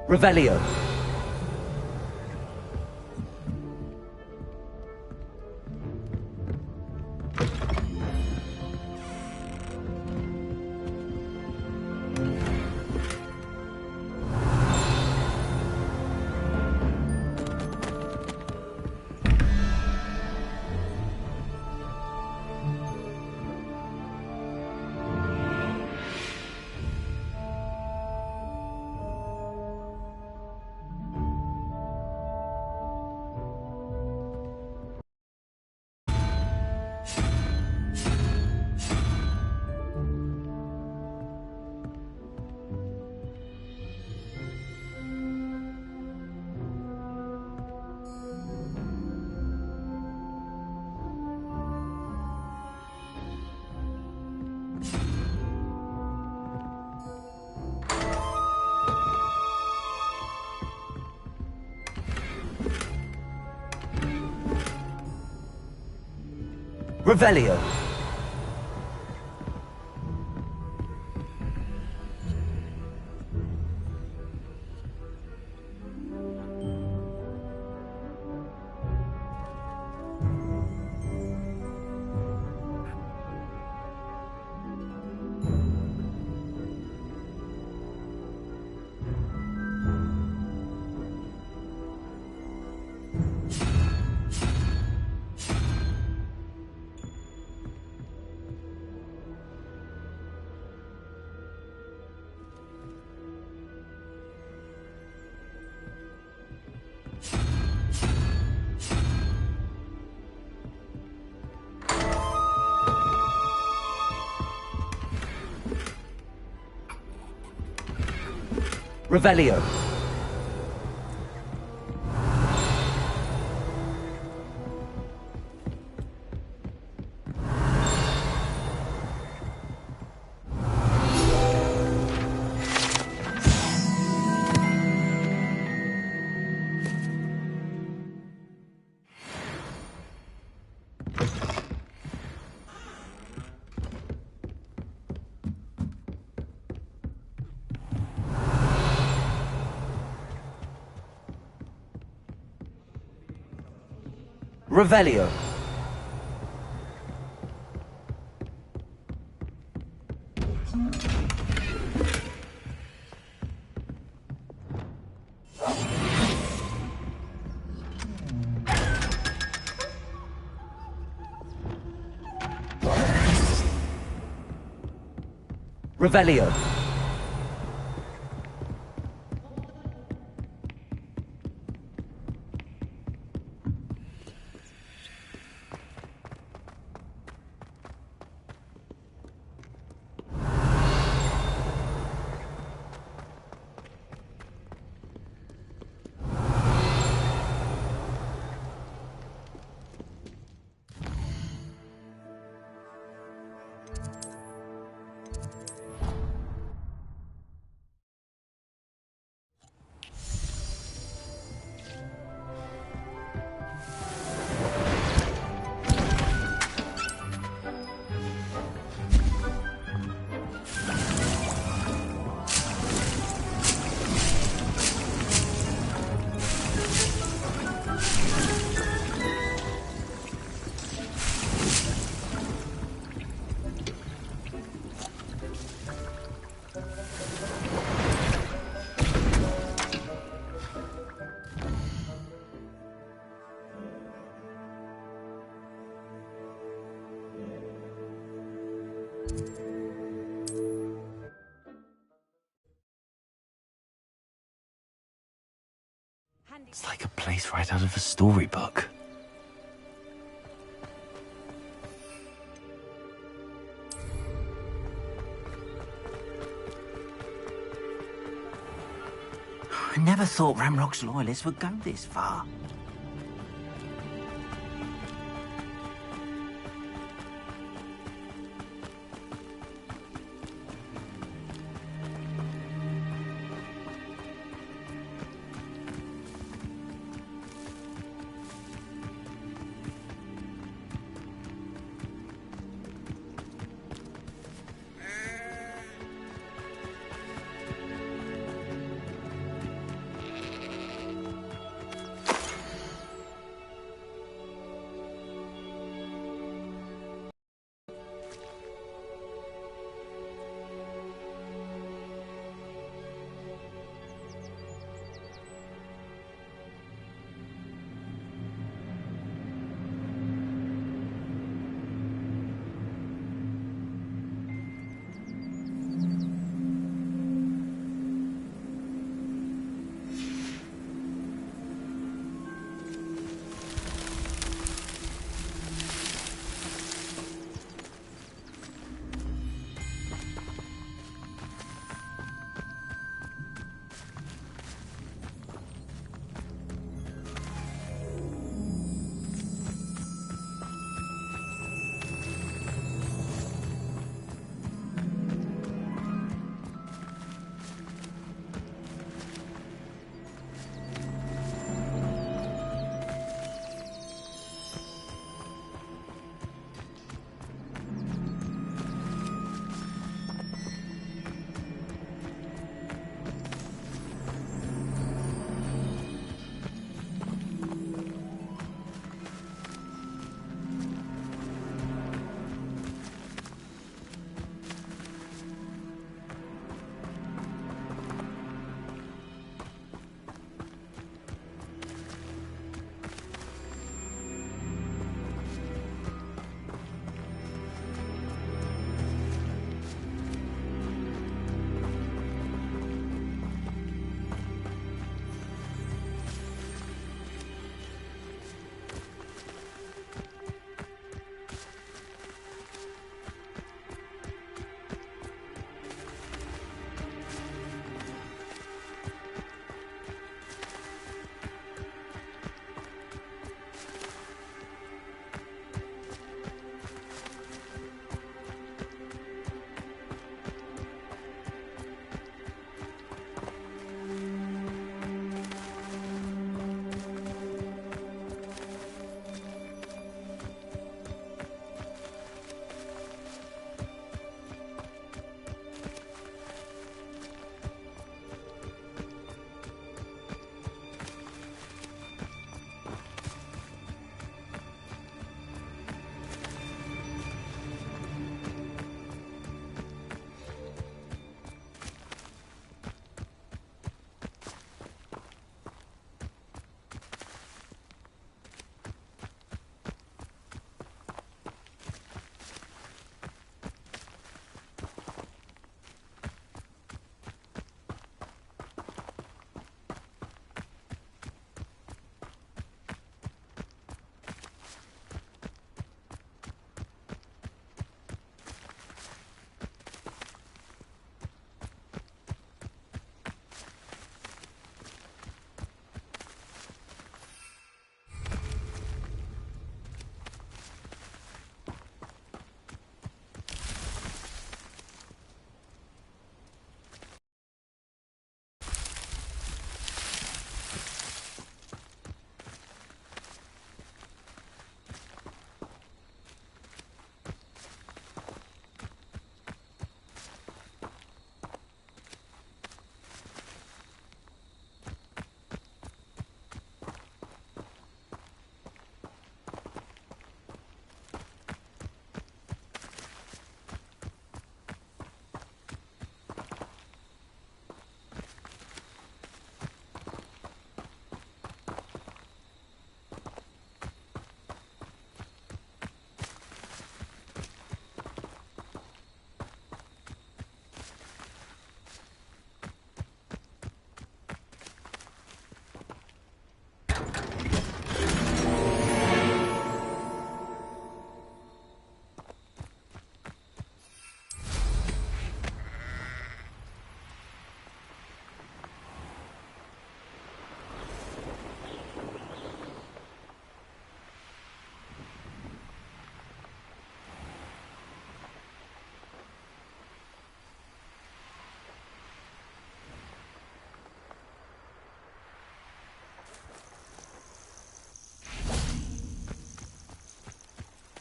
Revelio. Revelio. Revelio. Revelio. Revelio. It's like a place right out of a storybook. I never thought Ramrock's loyalists would go this far.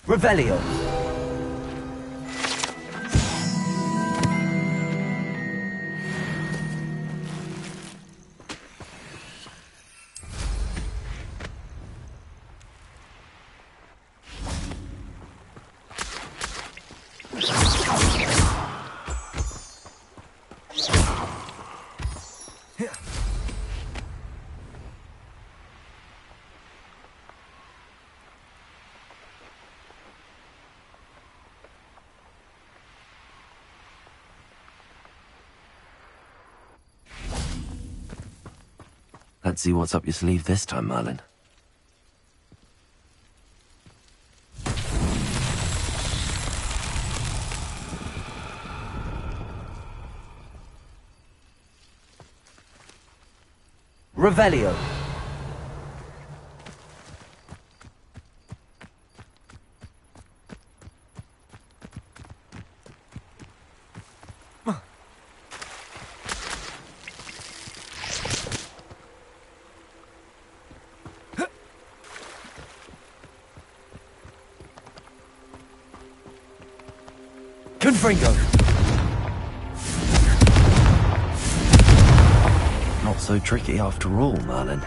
Revelio. Let's see what's up your sleeve this time, Merlin. Revelio. Confringo. Not so tricky after all, Merlin.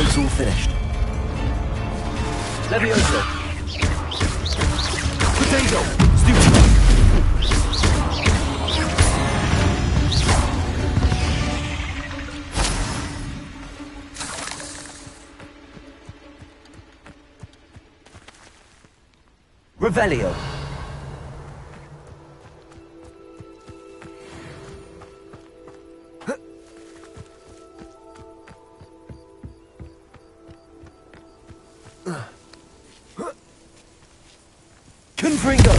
It's all finished. Levioso. Potato! Revelio. Confringo.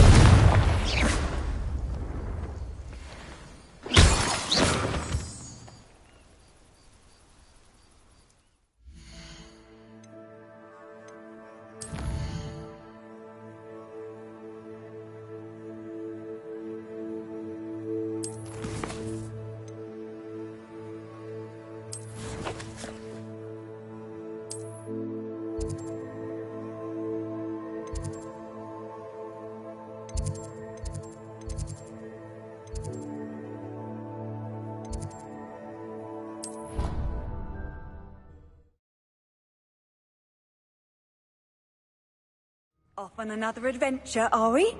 Off on another adventure, are we?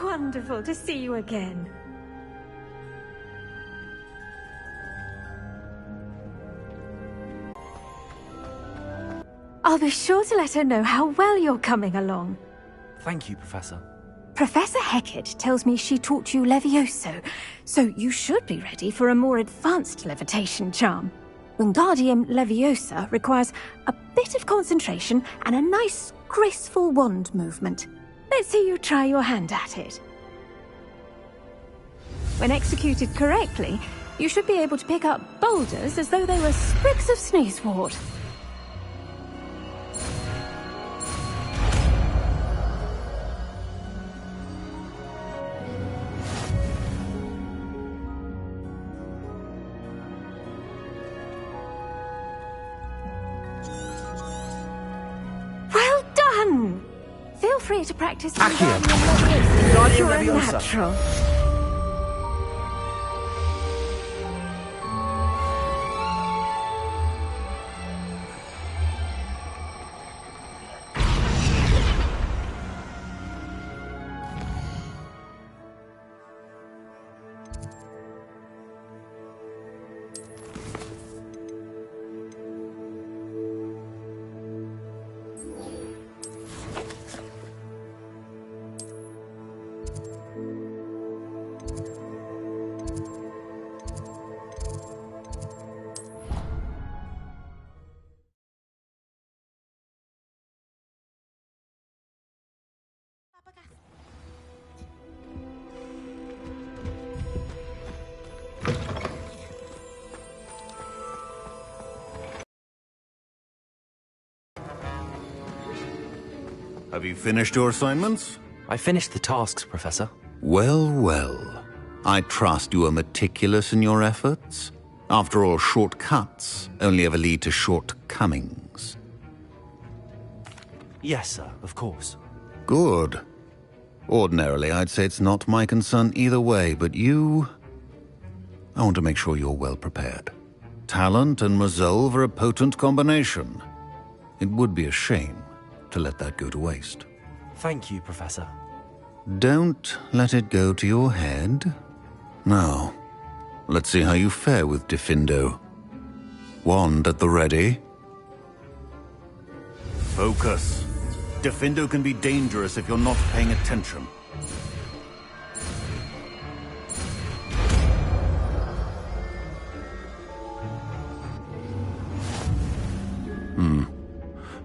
Wonderful to see you again. I'll be sure to let her know how well you're coming along. Thank you, Professor. Professor Hecat tells me she taught you Levioso, so you should be ready for a more advanced levitation charm. Wingardium Leviosa requires a bit of concentration and a nice, graceful wand movement. Let's see you try your hand at it. When executed correctly, you should be able to pick up boulders as though they were sprigs of sneezewort. Well done! Feel free to practice Accio. Wingardium You're a Leviosa. natural. Have you finished your assignments? I finished the tasks, Professor. Well, well. I trust you are meticulous in your efforts. After all, shortcuts only ever lead to shortcomings. Yes, sir, of course. Good. Ordinarily, I'd say it's not my concern either way, but you... I want to make sure you're well prepared. Talent and resolve are a potent combination. It would be a shame to let that go to waste. Thank you, Professor. Don't let it go to your head. Now, let's see how you fare with Diffindo. Wand at the ready. Focus. Diffindo can be dangerous if you're not paying attention.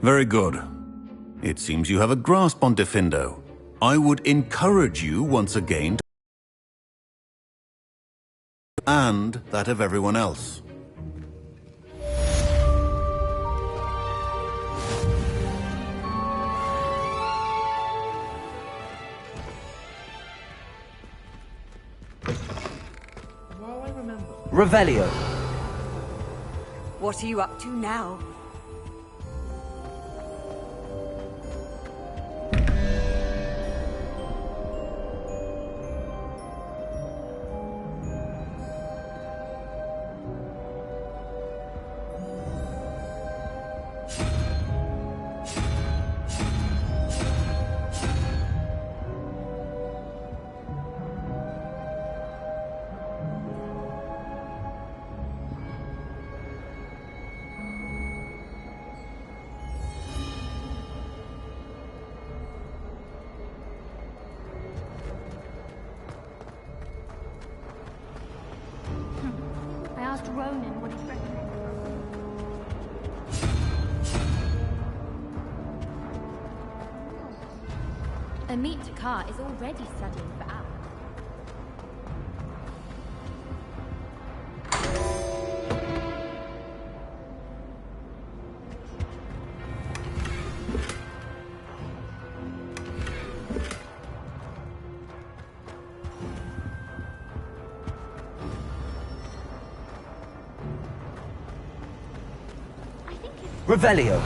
Very good. It seems you have a grasp on Diffindo. I would encourage you once again to... and that of everyone else. Revelio. What are you up to now? last Ronin would have recognized. Amit Dakar is already studying for hours. Revelio.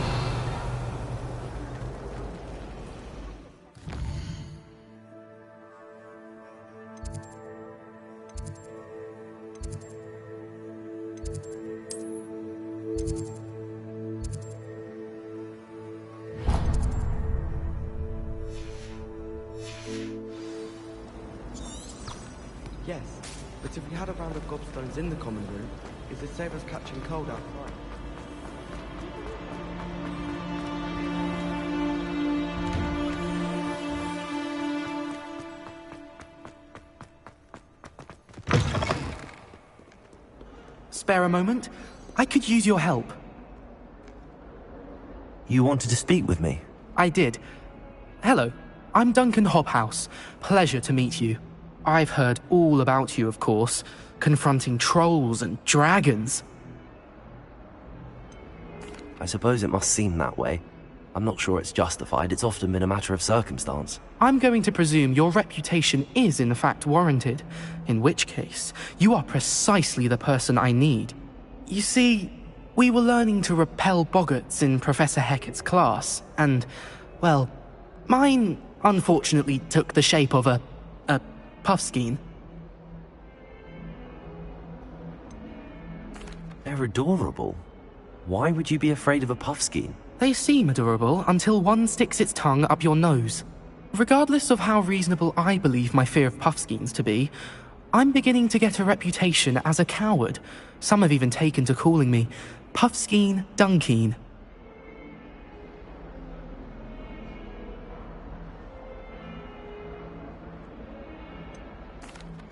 Yes, but if we had a round of gobstones in the common room, it would save us catching cold outside. Spare a moment? I could use your help. You wanted to speak with me? I did. Hello, I'm Duncan Hobhouse. Pleasure to meet you. I've heard all about you, of course, confronting trolls and dragons. I suppose it must seem that way. I'm not sure it's justified. It's often been a matter of circumstance. I'm going to presume your reputation is in fact warranted, in which case, you are precisely the person I need. You see, we were learning to repel boggarts in Professor Hecat's class, and, well, mine unfortunately took the shape of a puffskein. They're adorable. Why would you be afraid of a puffskein? They seem adorable until one sticks its tongue up your nose. Regardless of how reasonable I believe my fear of puffskeins to be, I'm beginning to get a reputation as a coward. Some have even taken to calling me Puffskein Dunkeen.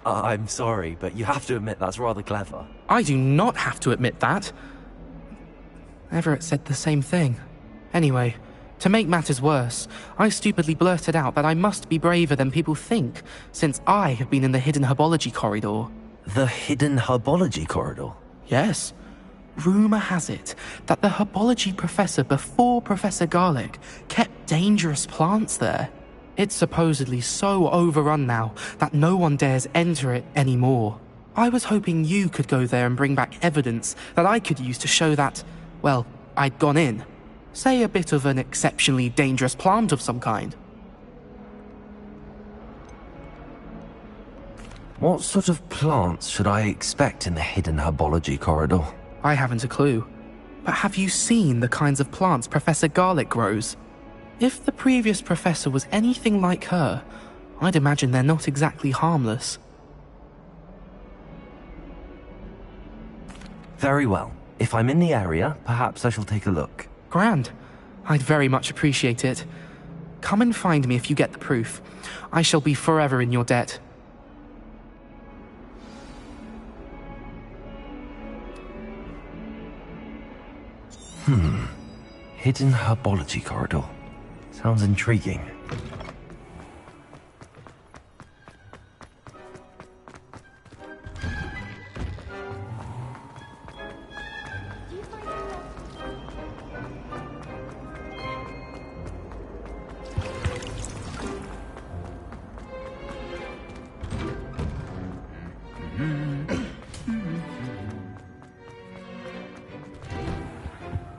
I'm sorry, but you have to admit that's rather clever. I do not have to admit that. Everett said the same thing. Anyway, to make matters worse, I stupidly blurted out that I must be braver than people think, since I have been in the hidden herbology corridor. The hidden herbology corridor? Yes. Rumor has it that the herbology professor before Professor Garlic kept dangerous plants there. It's supposedly so overrun now that no one dares enter it anymore. I was hoping you could go there and bring back evidence that I could use to show that, well, I'd gone in. Say a bit of an exceptionally dangerous plant of some kind. What sort of plants should I expect in the hidden herbology corridor? I haven't a clue. But have you seen the kinds of plants Professor Garlic grows? If the previous professor was anything like her, I'd imagine they're not exactly harmless. Very well. If I'm in the area, perhaps I shall take a look. Grand. I'd very much appreciate it. Come and find me if you get the proof. I shall be forever in your debt. Hidden herbology corridor. Sounds intriguing.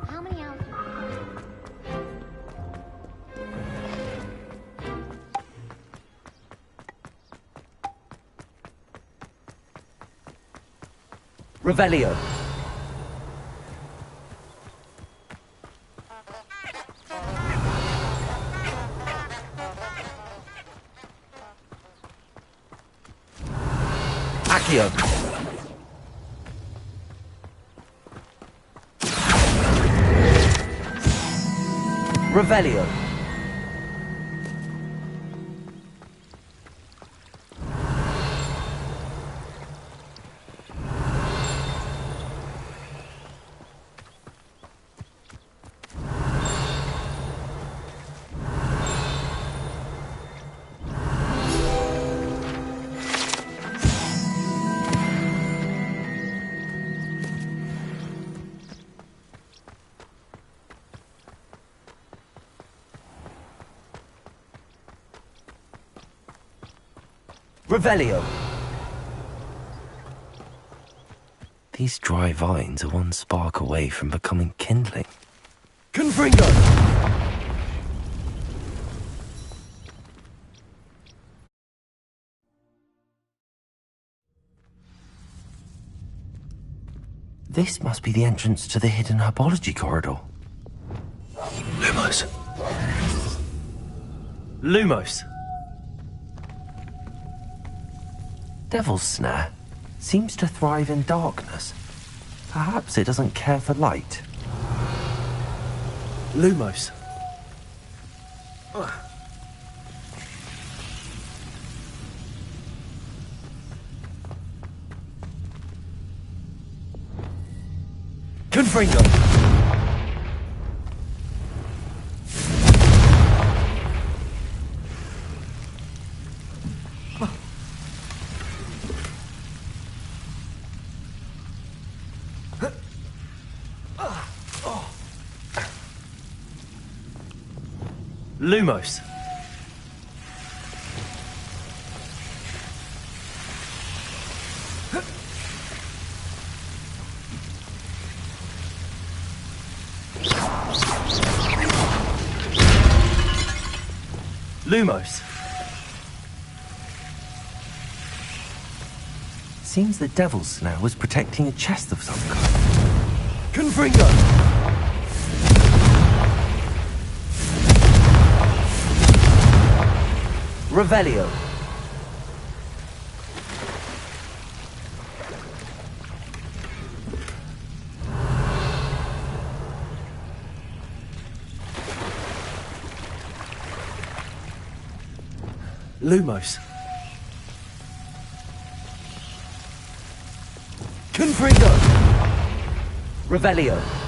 How many hours? Revelio. Accio. Revelio. Revelio. These dry vines are one spark away from becoming kindling. Confringo. This must be the entrance to the hidden herbology corridor. Lumos. Lumos. Devil's Snare seems to thrive in darkness. Perhaps it doesn't care for light. Lumos. Confringo. Lumos. Lumos. Seems the Devil's Snare was protecting a chest of some kind. Confringo. Revelio. Lumos. Confringo. Revelio.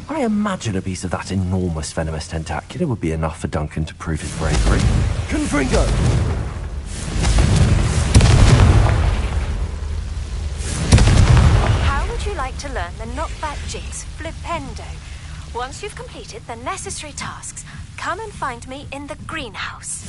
I imagine a piece of that enormous venomous tentacula would be enough for Duncan to prove his bravery. Confringo. How would you like to learn the knockback jigs, Flipendo? Once you've completed the necessary tasks, come and find me in the greenhouse.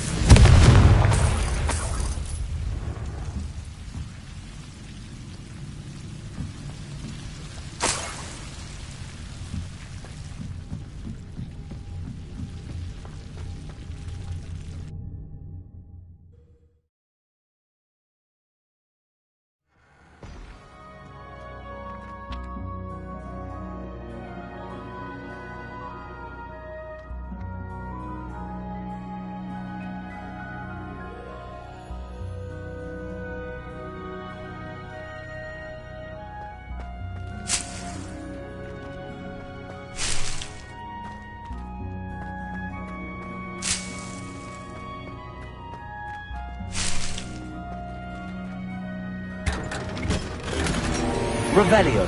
Revelio.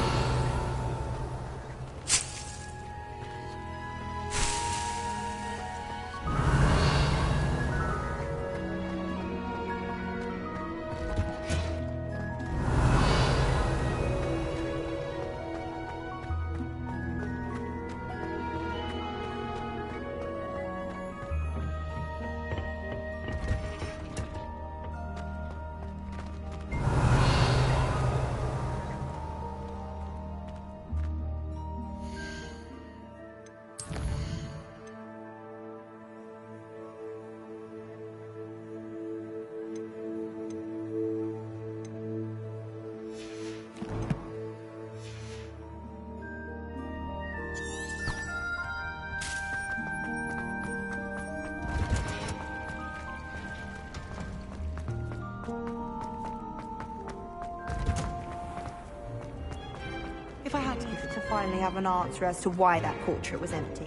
If I had to finally have an answer as to why that portrait was empty.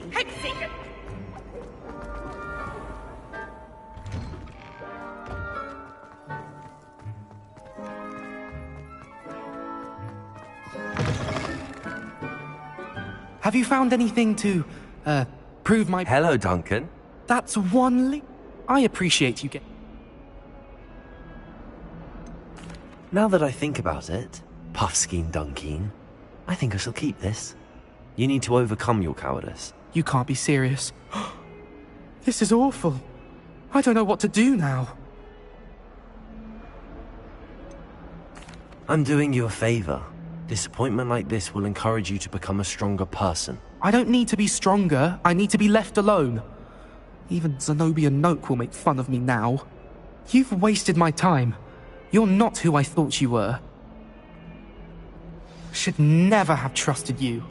Have you found anything to, prove my... Hello, Duncan. That's one I appreciate you get... Now that I think about it, Puffskein Dunkeen, I think I shall keep this. You need to overcome your cowardice. You can't be serious. This is awful. I don't know what to do now. I'm doing you a favor. Disappointment like this will encourage you to become a stronger person. I don't need to be stronger, I need to be left alone. Even Zenobia Noak will make fun of me now. You've wasted my time. You're not who I thought you were. Should never have trusted you.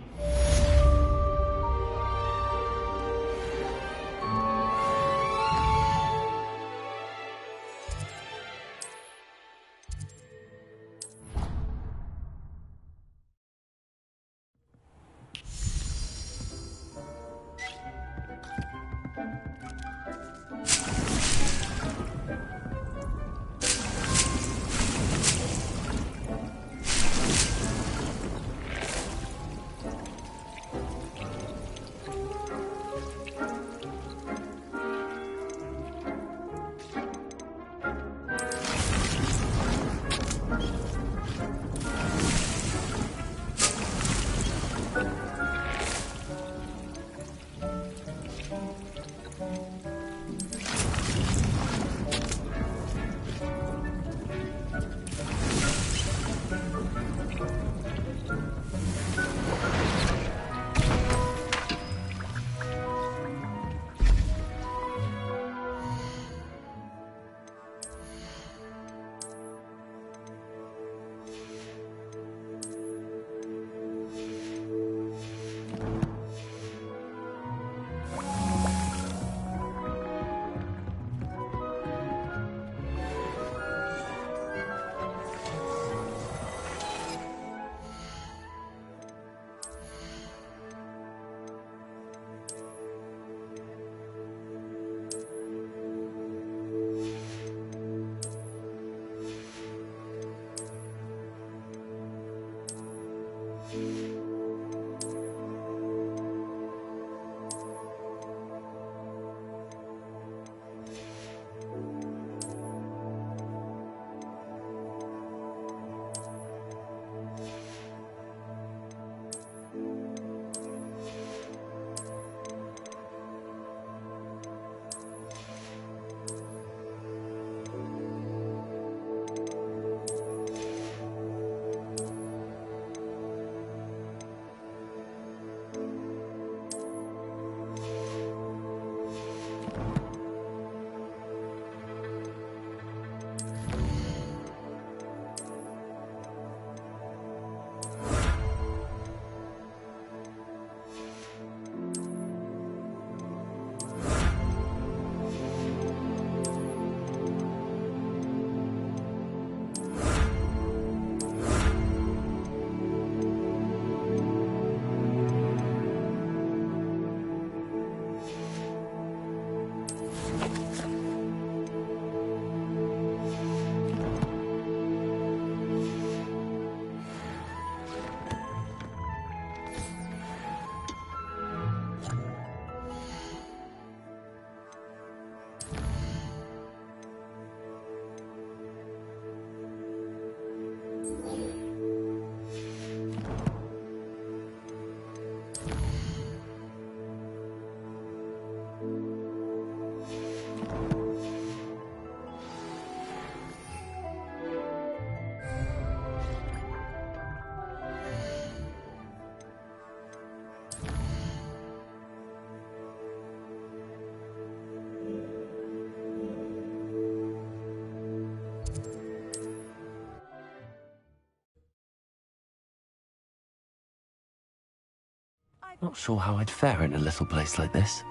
Not sure how I'd fare in a little place like this.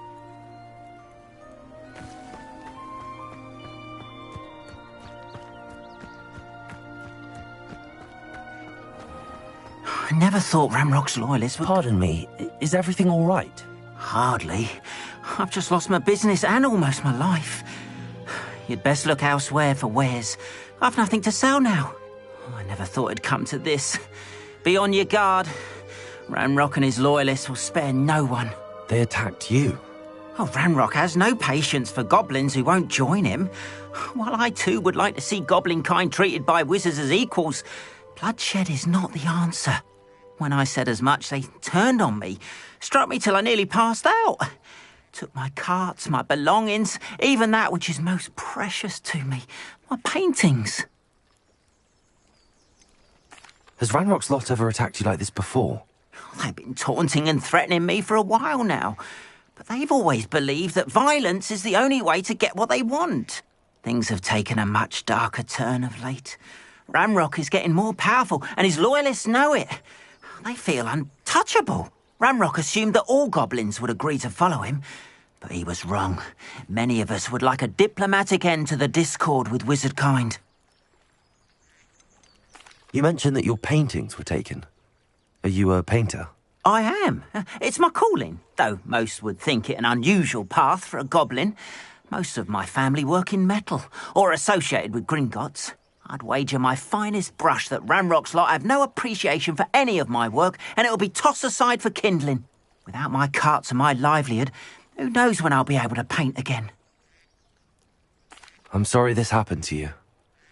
I never thought Ramrock's loyalists would... Pardon me, is everything all right? Hardly. I've just lost my business and almost my life. You'd best look elsewhere for wares. I've nothing to sell now. I never thought it'd come to this. Be on your guard. Ramrock and his loyalists will spare no one. They attacked you. Oh, Ramrock has no patience for goblins who won't join him. While I too would like to see goblin kind treated by wizards as equals, bloodshed is not the answer. When I said as much, they turned on me, struck me till I nearly passed out. Took my carts, my belongings, even that which is most precious to me, my paintings. Has Ranrock's lot ever attacked you like this before? They've been taunting and threatening me for a while now. But they've always believed that violence is the only way to get what they want. Things have taken a much darker turn of late. Ranrock is getting more powerful, and his loyalists know it. They feel untouchable. Ranrock assumed that all goblins would agree to follow him, but he was wrong. Many of us would like a diplomatic end to the discord with wizard kind. You mentioned that your paintings were taken. Are you a painter? I am. It's my calling, though most would think it an unusual path for a goblin. Most of my family work in metal, or associated with Gringotts. I'd wager my finest brush that Ranrock's lot have no appreciation for any of my work, and it'll be tossed aside for kindling. Without my carts and my livelihood, who knows when I'll be able to paint again? I'm sorry this happened to you.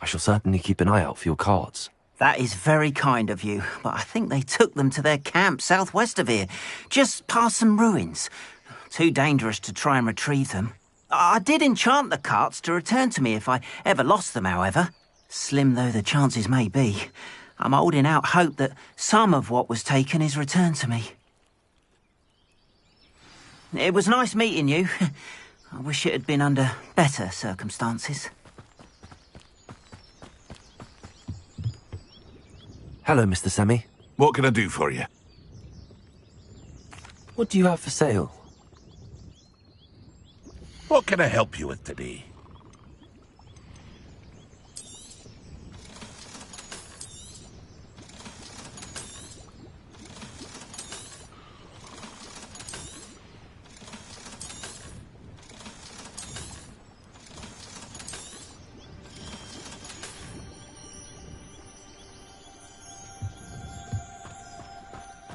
I shall certainly keep an eye out for your cards. That is very kind of you, but I think they took them to their camp southwest of here, just past some ruins. Too dangerous to try and retrieve them. I did enchant the carts to return to me if I ever lost them, however. Slim though the chances may be, I'm holding out hope that some of what was taken is returned to me. It was nice meeting you. I wish it had been under better circumstances. Hello, Mr. Semi. What can I do for you? What do you have for sale? What can I help you with today?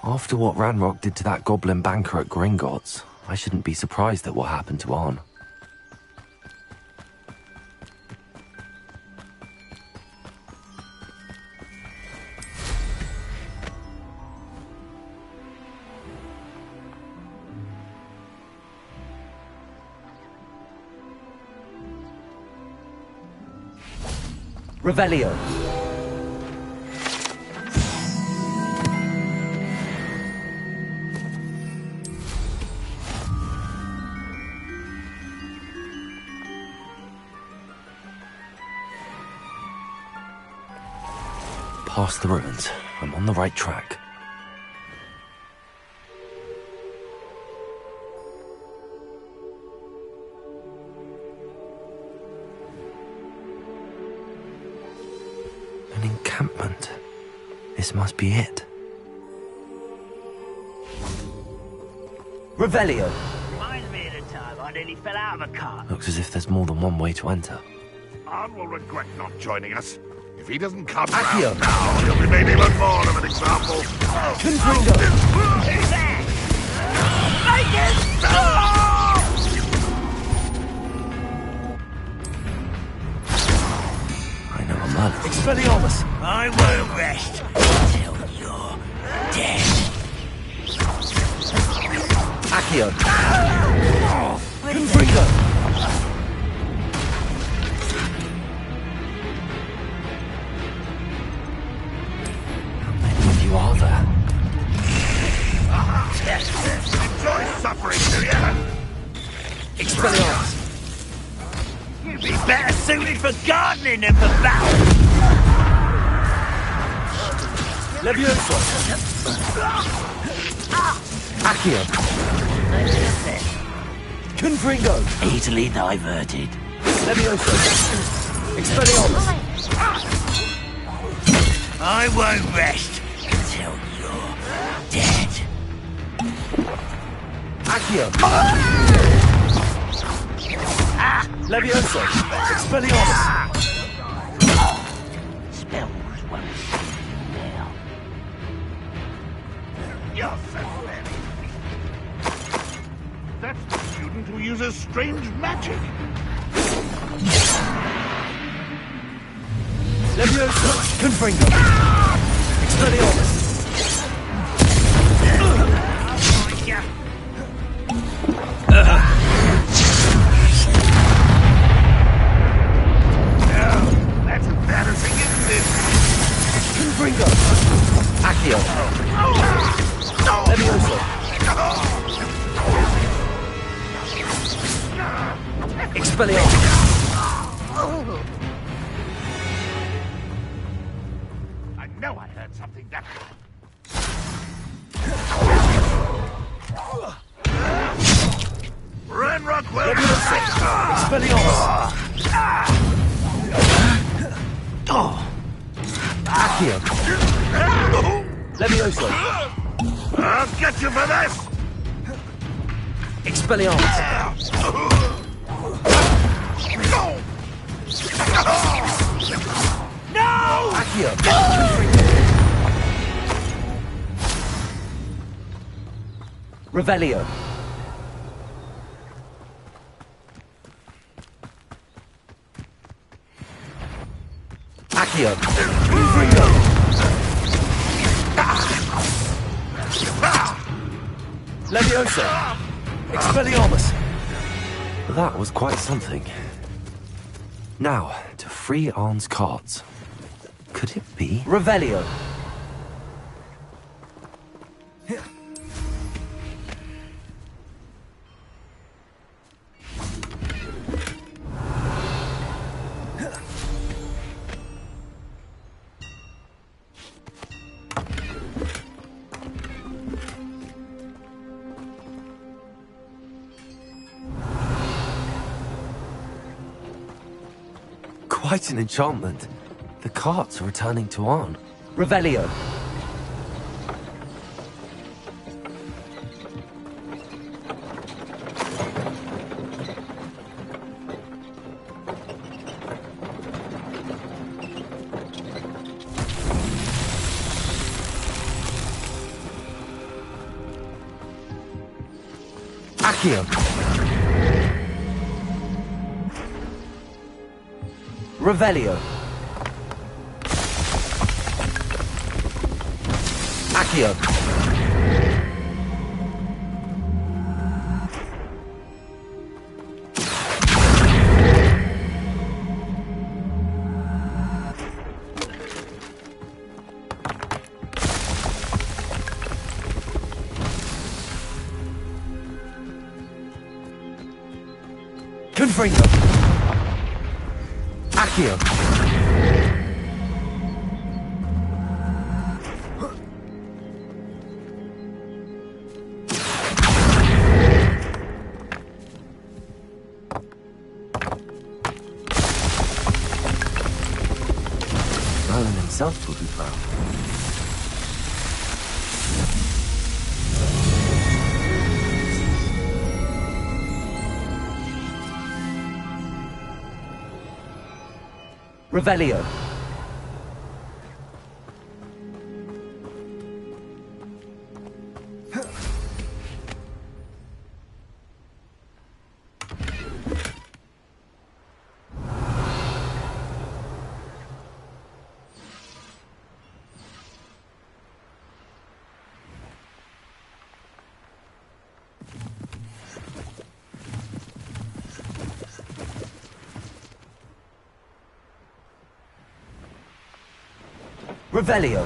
After what Ranrock did to that goblin banker at Gringotts, I shouldn't be surprised at what happened to Arn. Revelio. Past the ruins. I'm on the right track. An encampment. This must be it. Revelio. Reminds me of the time I nearly fell out of a cart. Looks as if there's more than one way to enter. Arn will regret not joining us. If he doesn't come Accio. round now, he'll be made even more of an example. Confringo. Who's there? Make it stop! I know a man. Expelliarmus. I won't rest until you're dead. Accio. Confringo. You are there. Enjoy suffering, do you? Expelliarmus. You'd be better suited for gardening than for battle. Levioso. Accio. Confringo. Easily diverted. Levioso. Expelliarmus. I won't rest until you're dead. Accio. Levioso. Expelliarmus. Spells won't save you now. You're pathetic. That's the student who uses strange magic. Levioso. Confringo. Expelliarmus. That's embarrassing, isn't it? Confringo. Accio. Levioso. Expelliarmus. I know I heard something that... Renrock will... Levioso. Expelliarmus. Accio. Levioso. I'll get you for this! Expelliarmus. No! Accio. Revelio. Accio. Levioso. Expelliarmus. That was quite something. Now, to free Arn's cards. Could it be? Revelio. Quite an enchantment. The carts are returning to Arn. Revelio. Accio. Revelio. Accio. Confringo. Accio. Merlin himself will be proud. Revelio. Revelio.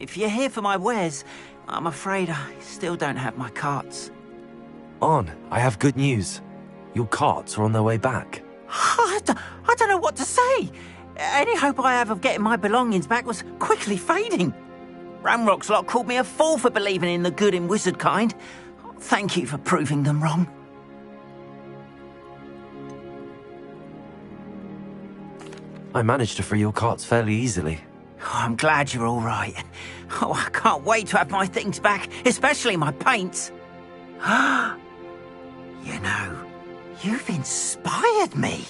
If you're here for my wares, I'm afraid I still don't have my carts. Arn, I have good news. Your carts are on their way back. I don't know what to say. Any hope I have of getting my belongings back was quickly fading. Ramrock's lot called me a fool for believing in the good in wizard kind. Thank you for proving them wrong. I managed to free your carts fairly easily. Oh, I'm glad you're all right. Oh, I can't wait to have my things back, especially my paints. You know, you've inspired me.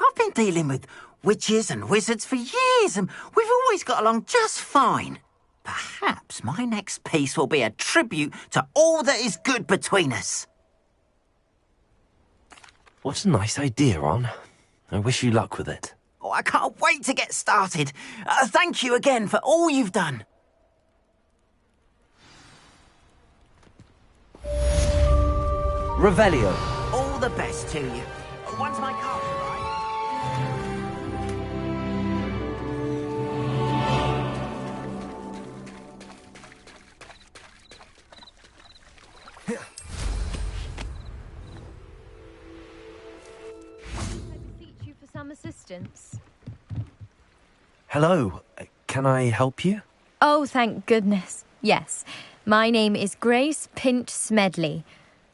I've been dealing with witches and wizards for years, and we've always got along just fine. Perhaps my next piece will be a tribute to all that is good between us. What a nice idea, Ron. I wish you luck with it. Oh, I can't wait to get started. Thank you again for all you've done. Revelio. All the best to you. Once my car's arrived... You for some assistance. Hello. Can I help you? Oh, thank goodness. Yes. My name is Grace Pinch Smedley.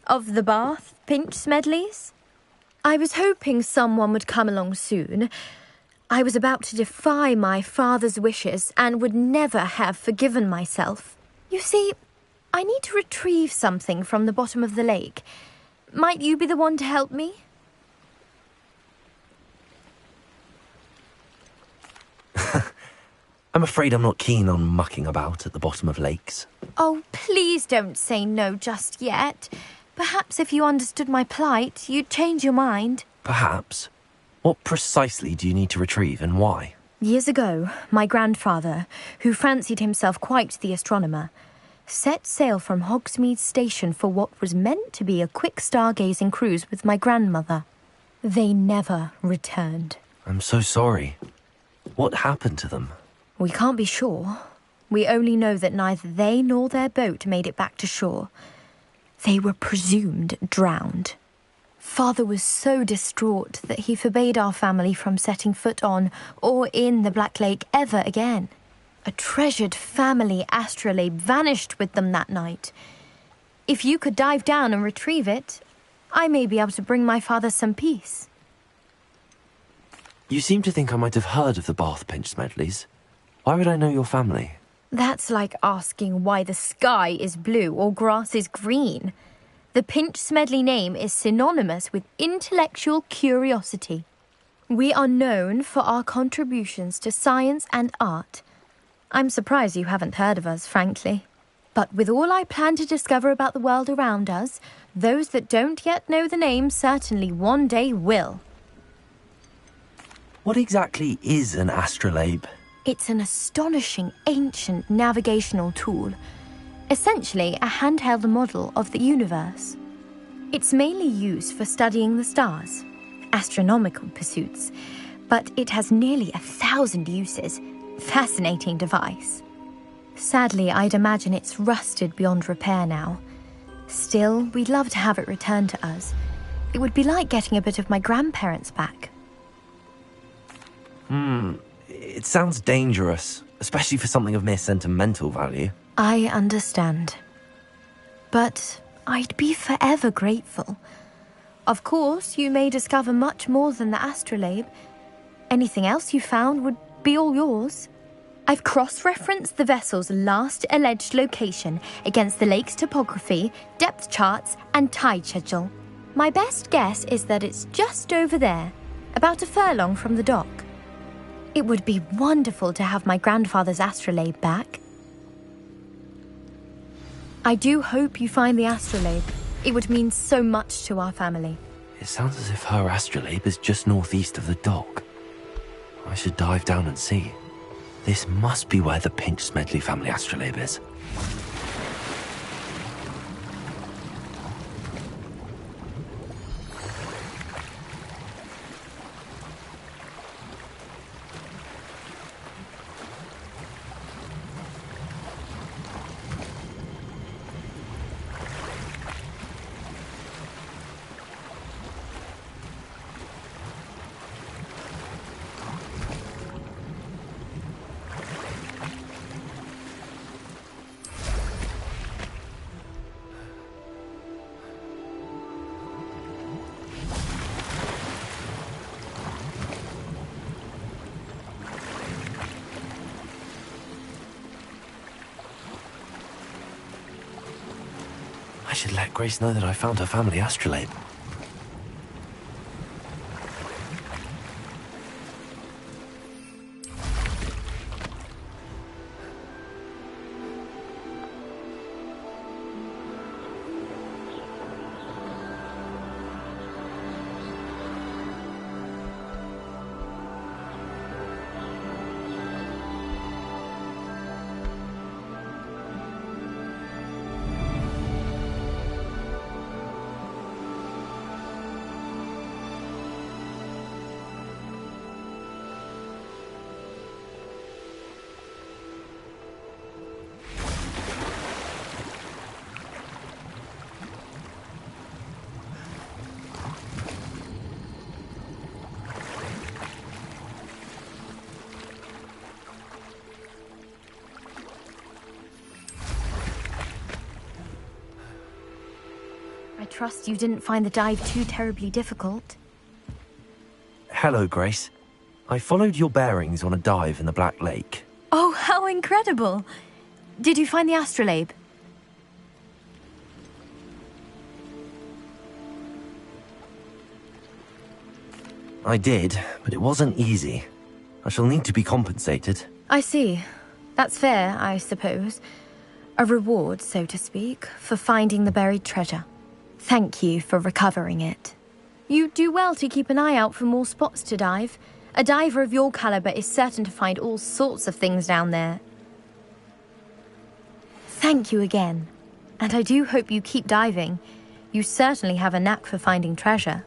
Of the Bath Pinch Smedleys. I was hoping someone would come along soon. I was about to defy my father's wishes and would never have forgiven myself. You see, I need to retrieve something from the bottom of the lake. Might you be the one to help me? I'm afraid I'm not keen on mucking about at the bottom of lakes. Oh, please don't say no just yet. Perhaps if you understood my plight, you'd change your mind. Perhaps. What precisely do you need to retrieve and why? Years ago, my grandfather, who fancied himself quite the astronomer, set sail from Hogsmeade Station for what was meant to be a quick stargazing cruise with my grandmother. They never returned. I'm so sorry. What happened to them? We can't be sure. We only know that neither they nor their boat made it back to shore. They were presumed drowned. Father was so distraught that he forbade our family from setting foot on or in the Black Lake ever again. A treasured family astrolabe vanished with them that night. If you could dive down and retrieve it, I may be able to bring my father some peace. You seem to think I might have heard of the Bath Pinch Smedleys. Why would I know your family? That's like asking why the sky is blue or grass is green. The Pinch Smedley name is synonymous with intellectual curiosity. We are known for our contributions to science and art. I'm surprised you haven't heard of us, frankly. But with all I plan to discover about the world around us, those that don't yet know the name certainly one day will. What exactly is an astrolabe? It's an astonishing ancient navigational tool, essentially a handheld model of the universe. It's mainly used for studying the stars, astronomical pursuits, but it has nearly 1,000 uses. Fascinating device. Sadly, I'd imagine it's rusted beyond repair now. Still, we'd love to have it returned to us. It would be like getting a bit of my grandparents back. It sounds dangerous, especially for something of mere sentimental value. I understand. But I'd be forever grateful. Of course, you may discover much more than the astrolabe. Anything else you found would be all yours. I've cross-referenced the vessel's last alleged location against the lake's topography, depth charts, and tide schedule. My best guess is that it's just over there, about a furlong from the dock. It would be wonderful to have my grandfather's astrolabe back. I do hope you find the astrolabe. It would mean so much to our family. It sounds as if her astrolabe is just northeast of the dock. I should dive down and see. This must be where the Pinch Smedley family astrolabe is. I should let Grace know that I found her family astrolabe. I trust you didn't find the dive too terribly difficult. Hello, Grace. I followed your bearings on a dive in the Black Lake. Oh, how incredible! Did you find the astrolabe? I did, but it wasn't easy. I shall need to be compensated. I see. That's fair, I suppose. A reward, so to speak, for finding the buried treasure. Thank you for recovering it. You do well to keep an eye out for more spots to dive. A diver of your caliber is certain to find all sorts of things down there. Thank you again. And I do hope you keep diving. You certainly have a knack for finding treasure.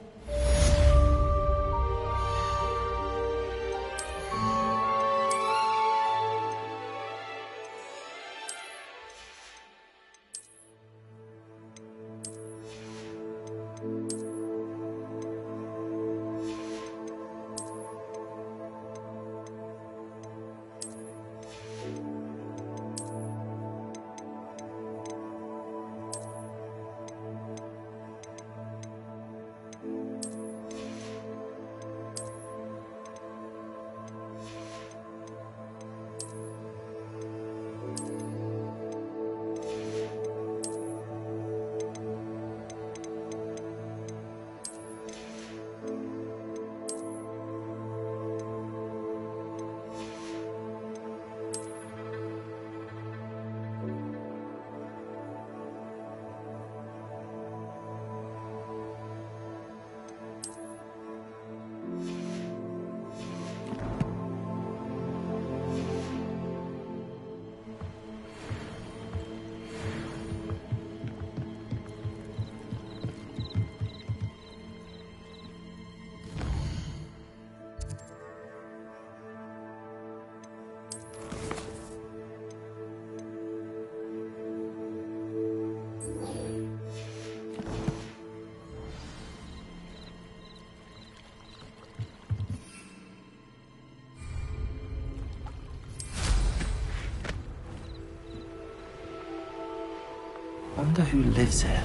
Wonder who lives here.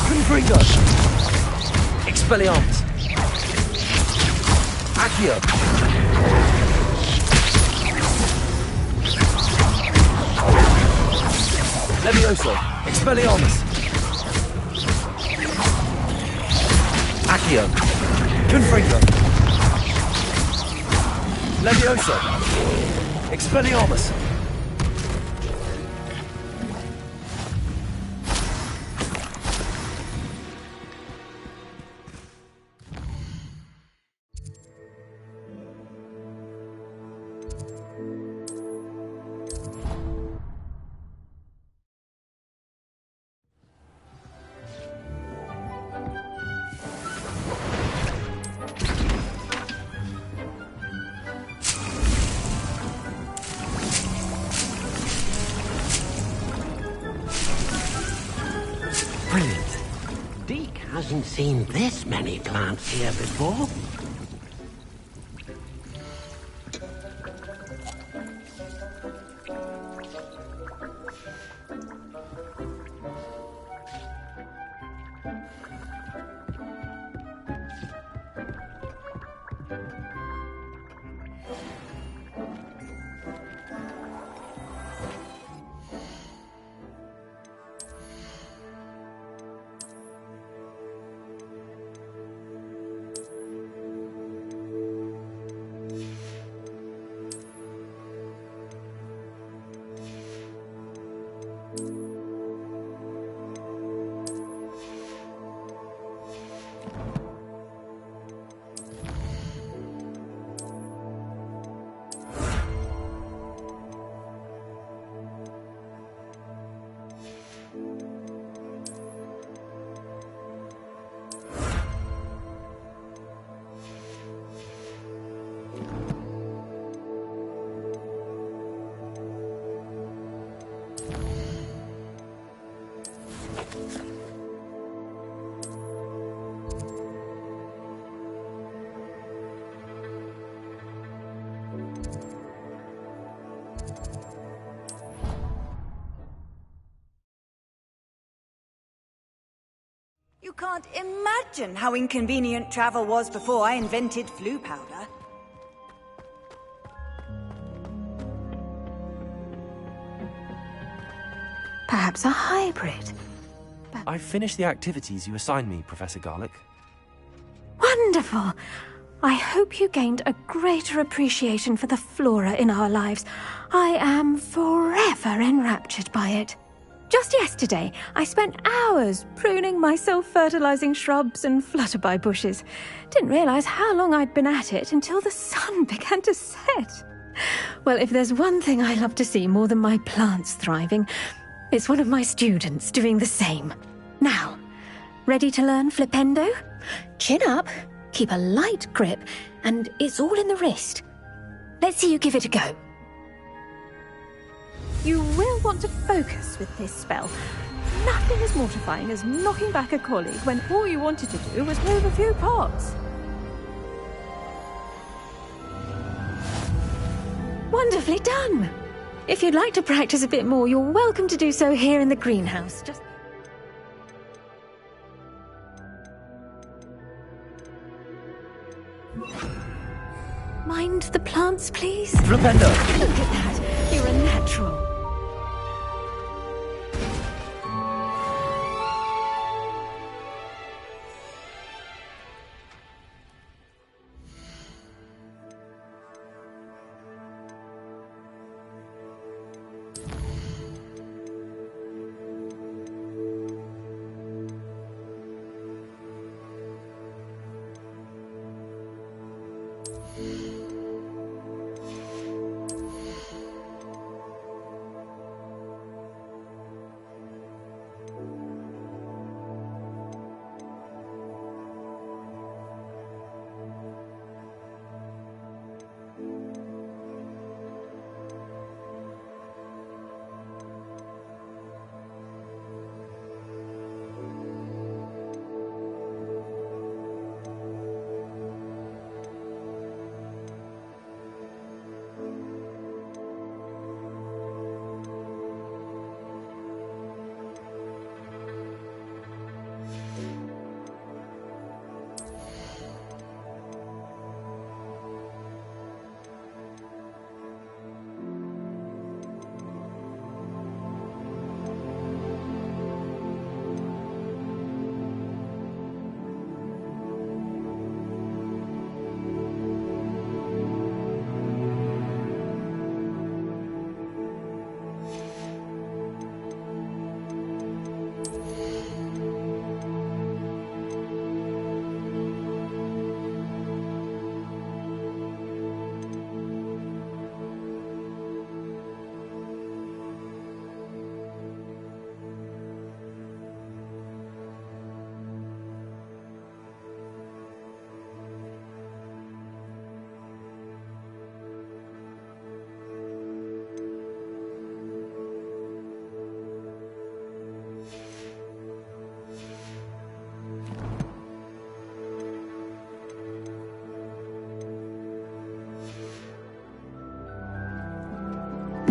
Confringo! Expelliarmus! Accio! Levioso! Expelliarmus! Accio! Confringo! Levioso! Expelliarmus! Brilliant. Deke hasn't seen this many plants here before. You can't imagine how inconvenient travel was before I invented flu powder. Perhaps a hybrid. I finished the activities you assigned me, Professor Garlick. Wonderful! I hope you gained a greater appreciation for the flora in our lives. I am forever enraptured by it. Just yesterday, I spent hours pruning my self-fertilizing shrubs and flutterby bushes. Didn't realize how long I'd been at it until the sun began to set. Well, if there's one thing I love to see more than my plants thriving, it's one of my students doing the same. Now, ready to learn Flipendo? Chin up, keep a light grip, and it's all in the wrist. Let's see you give it a go. You will want to focus with this spell. Nothing as mortifying as knocking back a colleague when all you wanted to do was move a few pots. Wonderfully done! If you'd like to practice a bit more, you're welcome to do so here in the greenhouse. Just... Mind the plants, please? Flipendo! Look at that! You're a natural.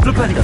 Flipendo!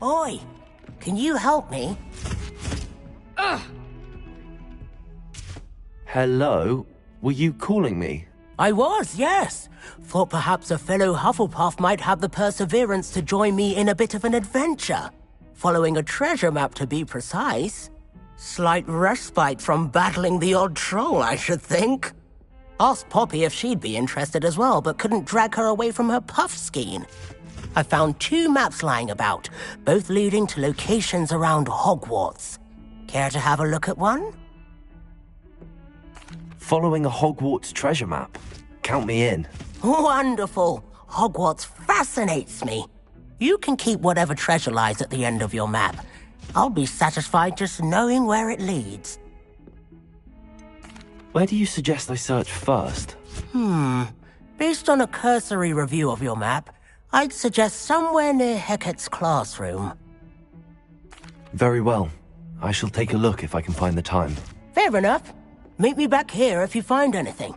Oi, can you help me? Hello? Were you calling me? I was, yes. Thought perhaps a fellow Hufflepuff might have the perseverance to join me in a bit of an adventure. Following a treasure map, to be precise. Slight respite from battling the odd troll, I should think. Asked Poppy if she'd be interested as well, but couldn't drag her away from her puff skein. I found 2 maps lying about, both leading to locations around Hogwarts. Care to have a look at one? Following a Hogwarts treasure map. Count me in. Wonderful. Hogwarts fascinates me. You can keep whatever treasure lies at the end of your map. I'll be satisfied just knowing where it leads. Where do you suggest I search first? Based on a cursory review of your map, I'd suggest somewhere near Hecat's classroom. Very well. I shall take a look if I can find the time. Fair enough. Meet me back here if you find anything.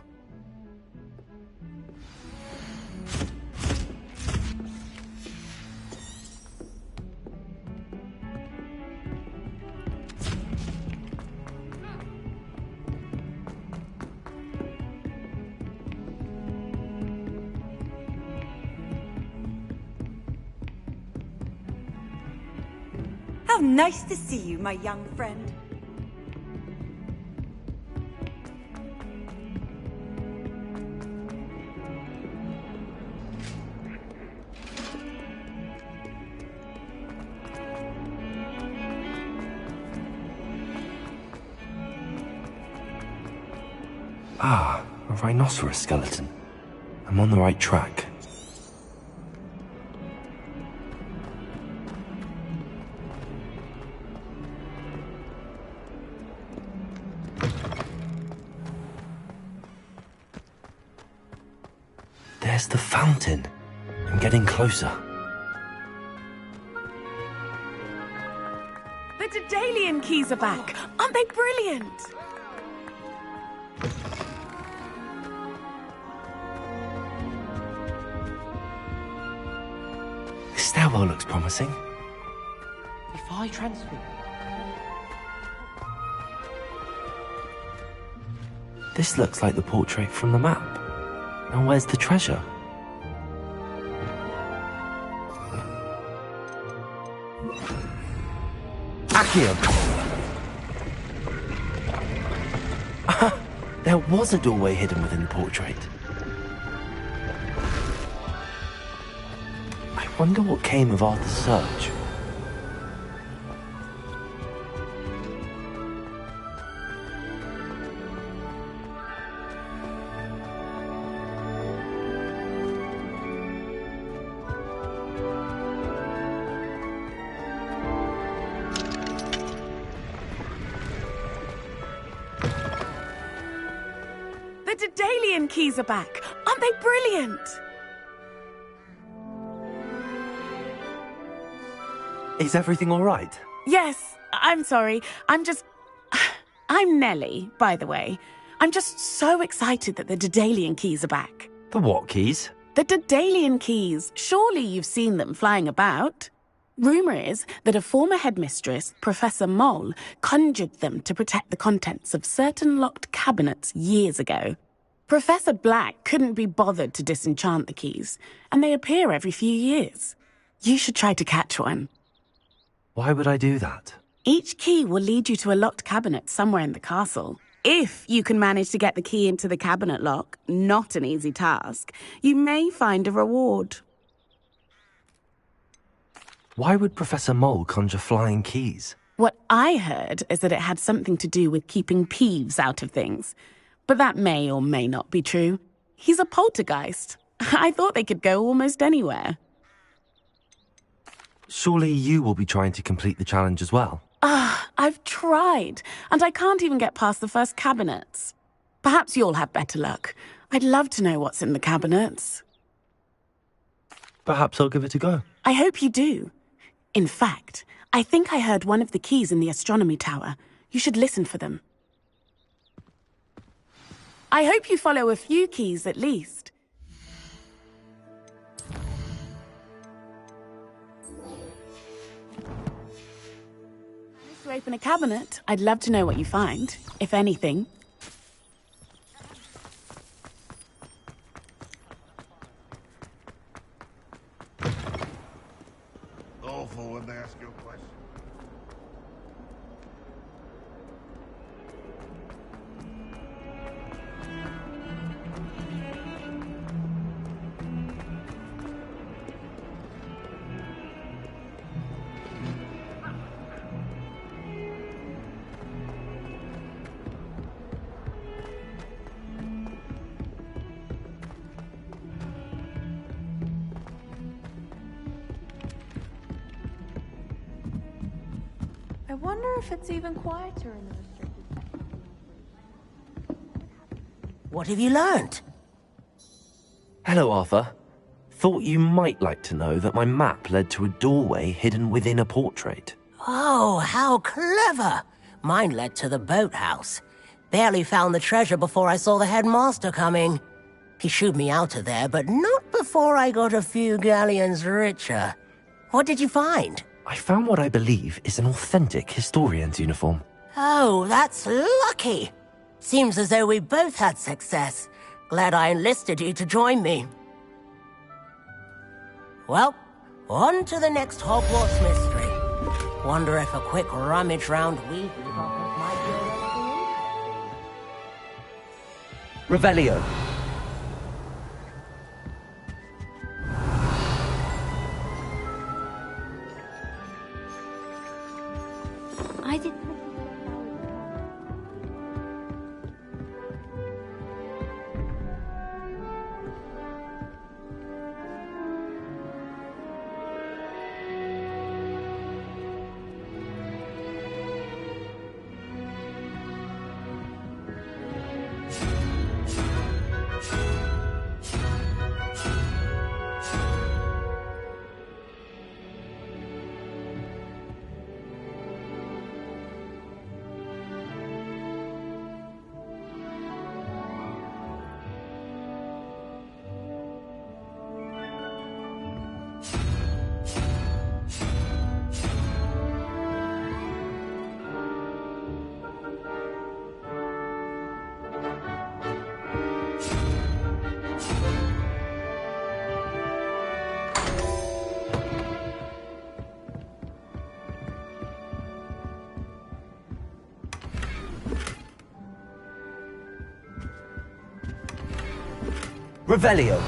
How nice to see you, my young friend. Ah, a rhinoceros skeleton. I'm on the right track. There's the fountain. I'm getting closer. The Daedalian keys are back. Aren't they brilliant? This stairwell looks promising. If I transfer... This looks like the portrait from the map. Now where's the treasure? Accio! There was a doorway hidden within the portrait. I wonder what came of Arthur's search. The Daedalian keys are back. Aren't they brilliant? Is everything all right? Yes, I'm sorry. I'm Nellie, by the way. I'm just so excited that the Daedalian keys are back. The what keys? The Daedalian keys. Surely you've seen them flying about. Rumour is that a former headmistress, Professor Mole, conjured them to protect the contents of certain locked cabinets years ago. Professor Black couldn't be bothered to disenchant the keys, and they appear every few years. You should try to catch one. Why would I do that? Each key will lead you to a locked cabinet somewhere in the castle. If you can manage to get the key into the cabinet lock, not an easy task, you may find a reward. Why would Professor Mole conjure flying keys? What I heard is that it had something to do with keeping Peeves out of things. But that may or may not be true. He's a poltergeist. I thought they could go almost anywhere. Surely you will be trying to complete the challenge as well? I've tried, and I can't even get past the first cabinets. Perhaps you'll have better luck. I'd love to know what's in the cabinets. Perhaps I'll give it a go. I hope you do. In fact, I think I heard one of the keys in the astronomy tower. You should listen for them. I hope you follow a few keys at least. open a cabinet, I'd love to know what you find, if anything. Awful when they ask you a question. I wonder if it's even quieter in the restricted section. What have you learned? Hello, Arthur. Thought you might like to know that my map led to a doorway hidden within a portrait. Oh, how clever! Mine led to the boathouse. Barely found the treasure before I saw the headmaster coming. He shooed me out of there, but not before I got a few galleons richer. What did you find? I found what I believe is an authentic historian's uniform. Oh, that's lucky. Seems as though we both had success. Glad I enlisted you to join me. Well, on to the next Hogwarts mystery. Wonder if a quick rummage round Weasley's office might be anything interesting. Revelio. I did. Revelio.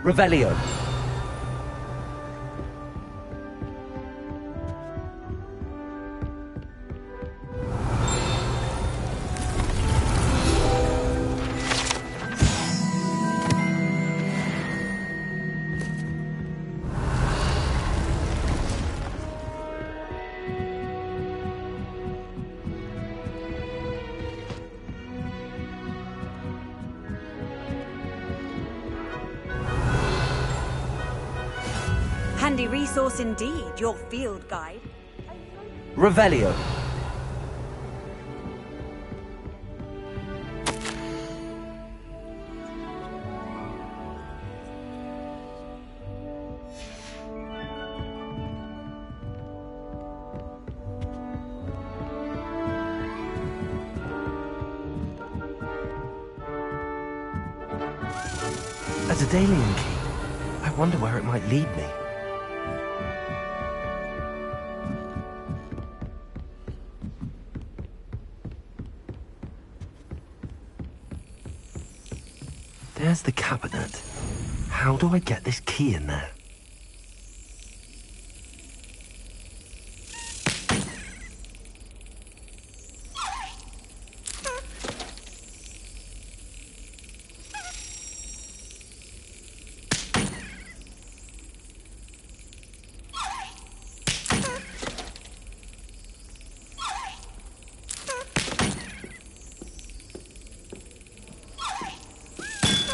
Revelio. Handy resource indeed, your field guide. Revelio. A Daedalian key. I wonder where it might lead me. There's the cabinet. How do I get this key in there?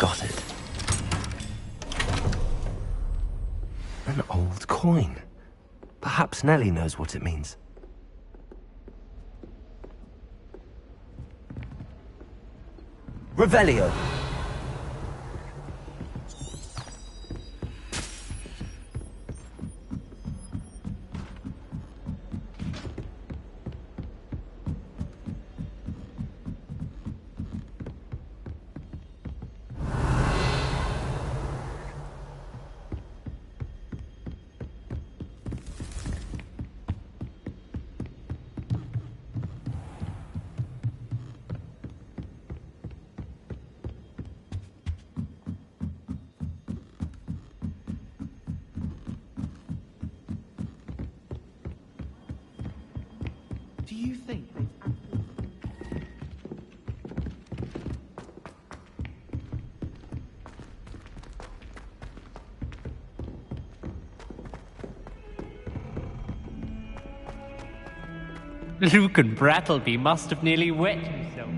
Got it. An old coin. Perhaps Nellie knows what it means. Revelio. Do you think they... Luke and Brattleby must have nearly wet himself.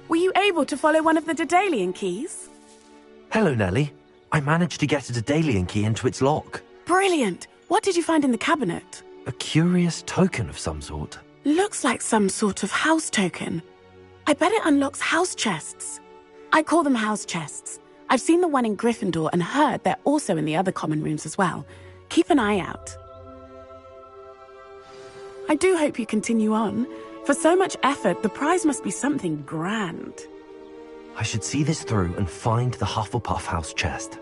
Were you able to follow one of the Daedalian keys? Hello, Nellie. I managed to get a Daedalian key into its lock. Brilliant! What did you find in the cabinet? A curious token of some sort. Looks like some sort of house token. I bet it unlocks house chests. I call them house chests. I've seen the one in Gryffindor and heard they're also in the other common rooms as well. Keep an eye out. I do hope you continue on. For so much effort, the prize must be something grand. I should see this through and find the Hufflepuff house chest.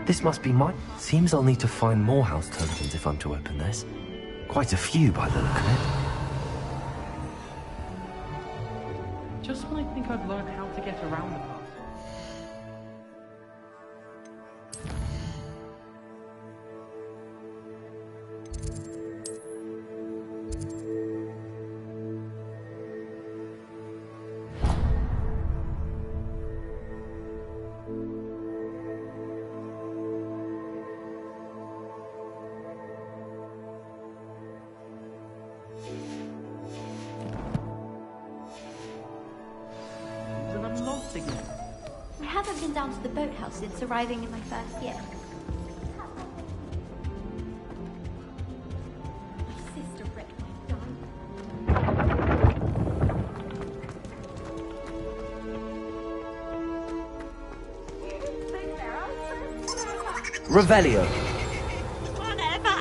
This must be mine. Seems I'll need to find more house tokens if I'm to open this. Quite a few by the look of it. Just when I think I've learned how to get around the castle. I haven't been down to the boathouse since arriving in my first year. My sister wrecked my dive. Revelio. Whatever.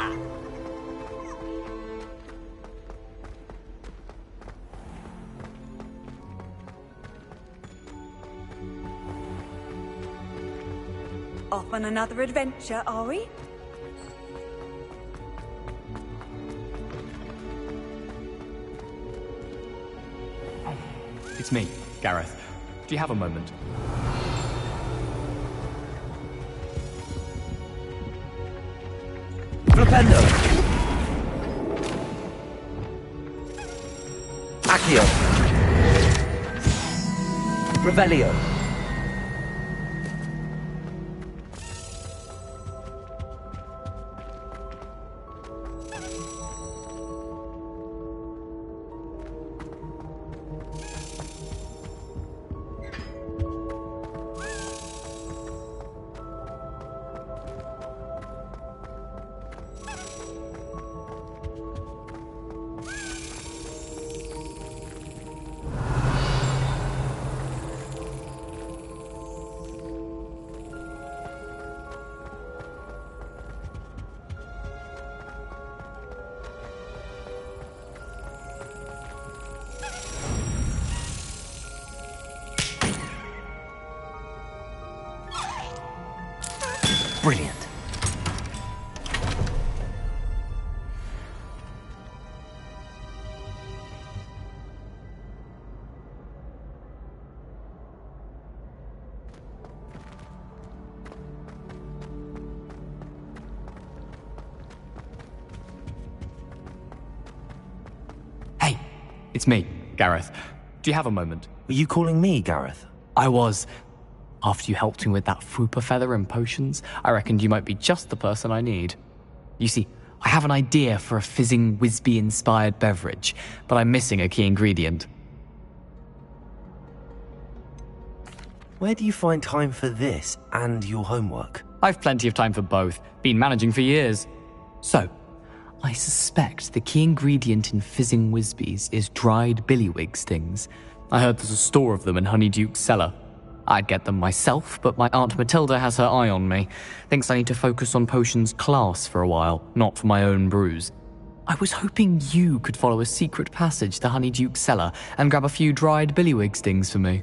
Off on another adventure, are we? It's me, Gareth. Do you have a moment? Flipendo. Accio. Revelio. Brilliant. Hey, it's me, Gareth. Do you have a moment? Were you calling me, Gareth? I was. After you helped me with that fupa feather and potions, I reckoned you might be just the person I need. You see, I have an idea for a fizzing Wisby-inspired beverage, but I'm missing a key ingredient. Where do you find time for this and your homework? I've plenty of time for both. Been managing for years. So, I suspect the key ingredient in fizzing Wisbies is dried billywig stings. I heard there's a store of them in Honeyduke's cellar. I'd get them myself, but my Aunt Matilda has her eye on me. Thinks I need to focus on potions class for a while, not for my own brews. I was hoping you could follow a secret passage to Honeyduke's cellar and grab a few dried billywig stings for me.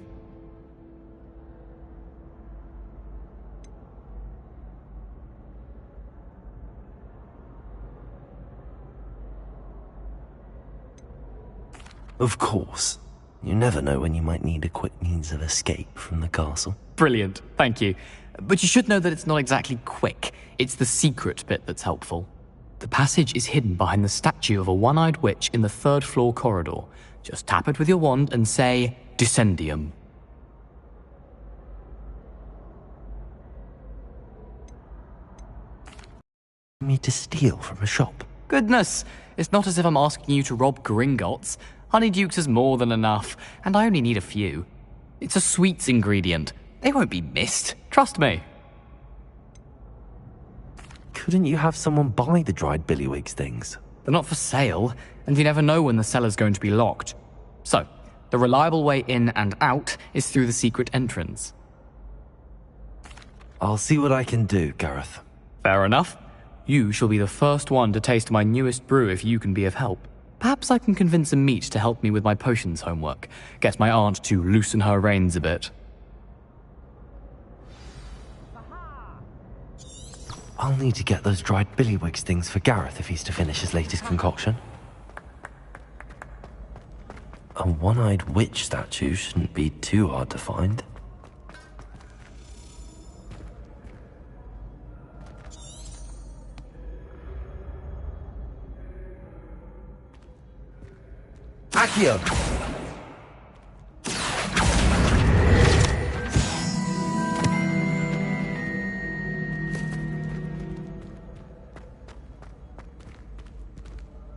Of course. You never know when you might need a quick means of escape from the castle. Brilliant, thank you. But you should know that it's not exactly quick. It's the secret bit that's helpful. The passage is hidden behind the statue of a one-eyed witch in the third-floor corridor. Just tap it with your wand and say, Descendium. Me to steal from a shop? Goodness, it's not as if I'm asking you to rob Gringotts. Honeyduke's is more than enough, and I only need a few. It's a sweets ingredient. They won't be missed. Trust me. Couldn't you have someone buy the dried billywig things? They're not for sale, and you never know when the cellar's going to be locked. So, the reliable way in and out is through the secret entrance. I'll see what I can do, Gareth. Fair enough. You shall be the first one to taste my newest brew if you can be of help. Perhaps I can convince a meat to help me with my potions homework. Get my aunt to loosen her reins a bit. I'll need to get those dried billywig things for Gareth if he's to finish his latest concoction. A one-eyed witch statue shouldn't be too hard to find. Accio!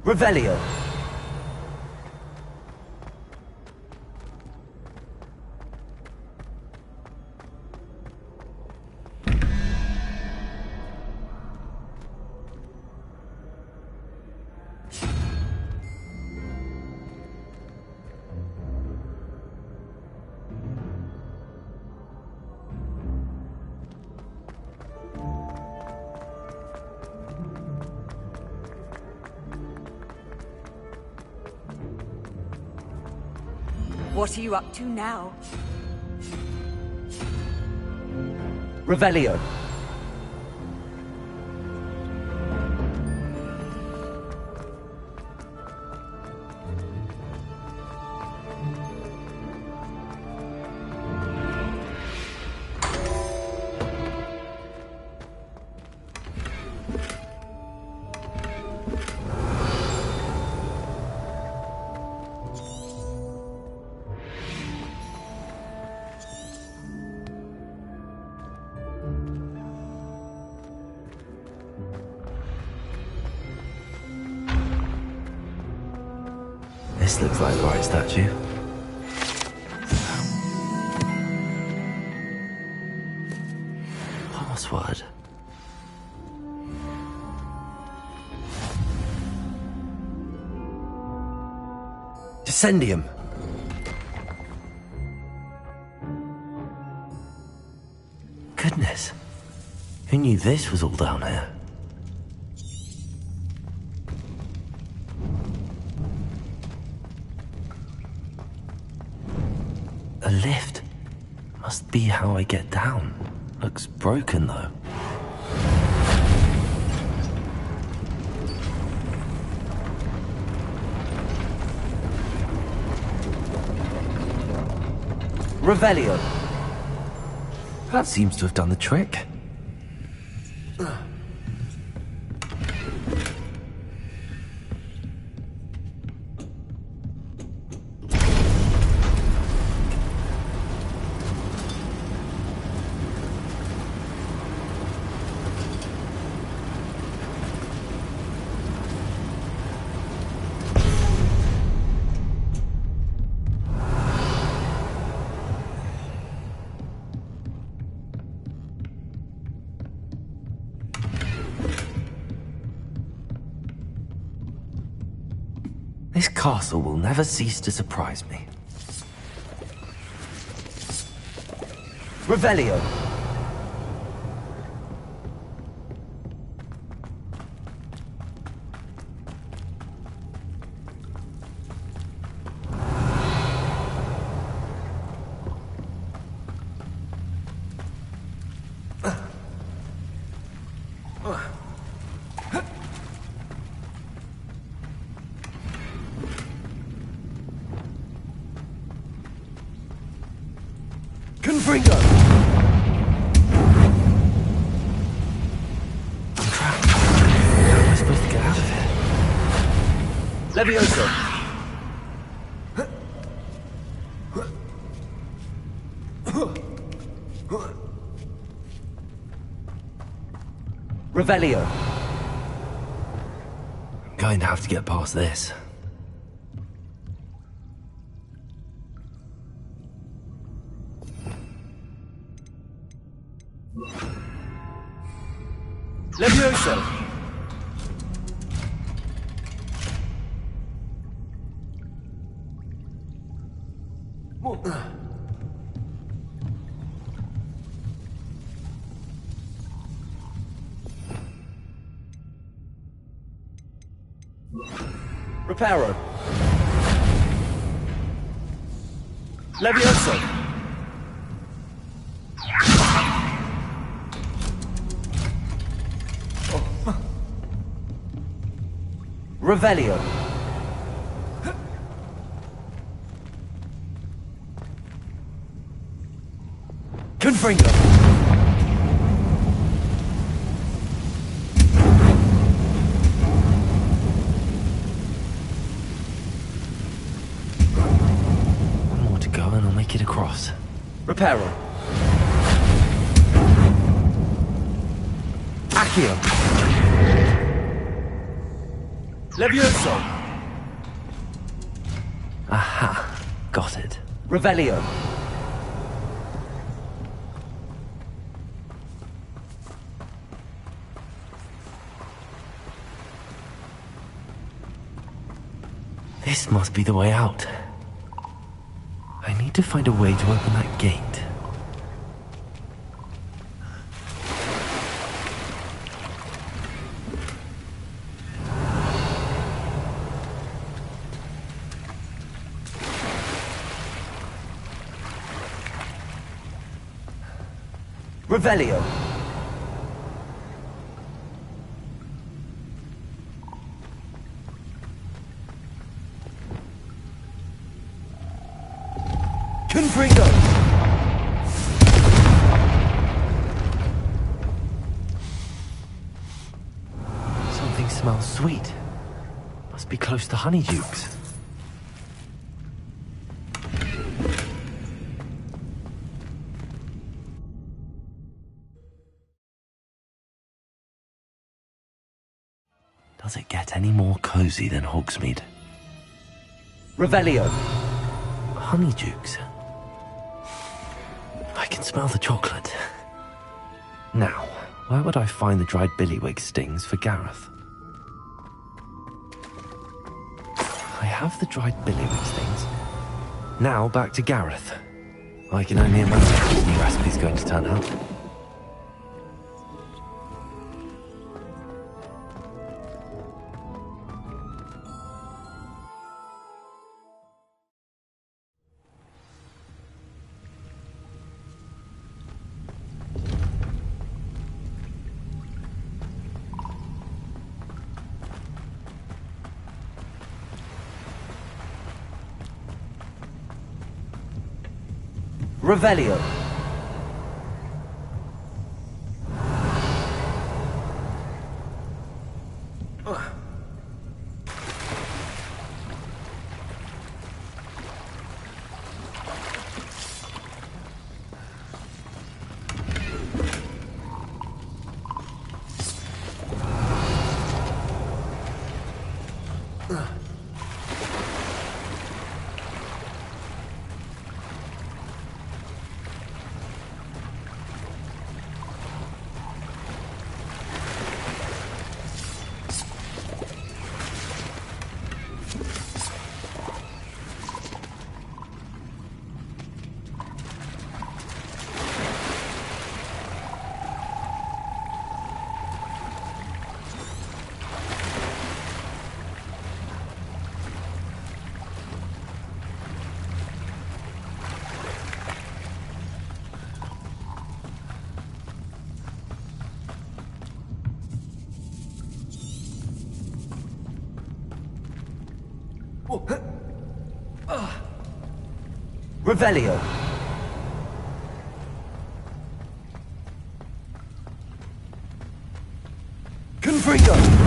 Revelio! What are you up to now? Revelio! This looks like the right statue. Password. Descendium! Goodness. Who knew this was all down here? A lift. Must be how I get down. Looks broken, though. Revelio. That seems to have done the trick. This castle will never cease to surprise me. Revelio. Confringo! I'm trapped. How am I supposed to get out of here? Levioso! Revelio. I'm going to have to get past this. Levioso! Reparo. Levioso. Revelio. Confringo. One more to go and I'll make it across. Reparo. Accio. Levioso. Aha. Got it. Revelio. This must be the way out. I need to find a way to open that gate. Revelio. Confringo. Something smells sweet. Must be close to Honeydukes. Does it get any more cozy than Hogsmeade? Revelio. Honeydukes. I can smell the chocolate. Now, where would I find the dried billywig stings for Gareth? I have the dried billywig stings. Now back to Gareth. I can only imagine how this new recipe's going to turn out. Revelio. Revelio. Confringo.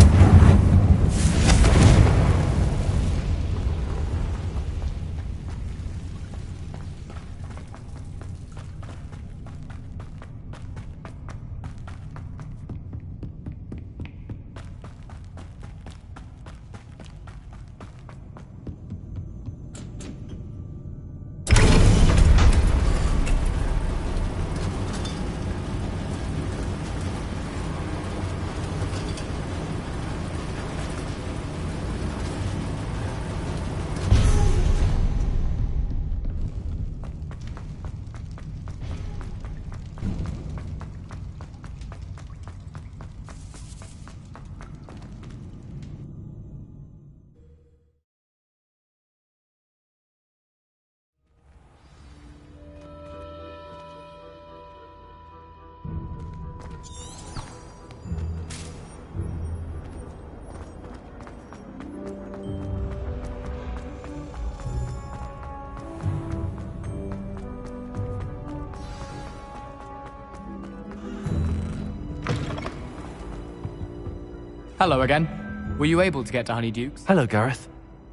Hello again. Were you able to get to Honeyduke's? Hello, Gareth.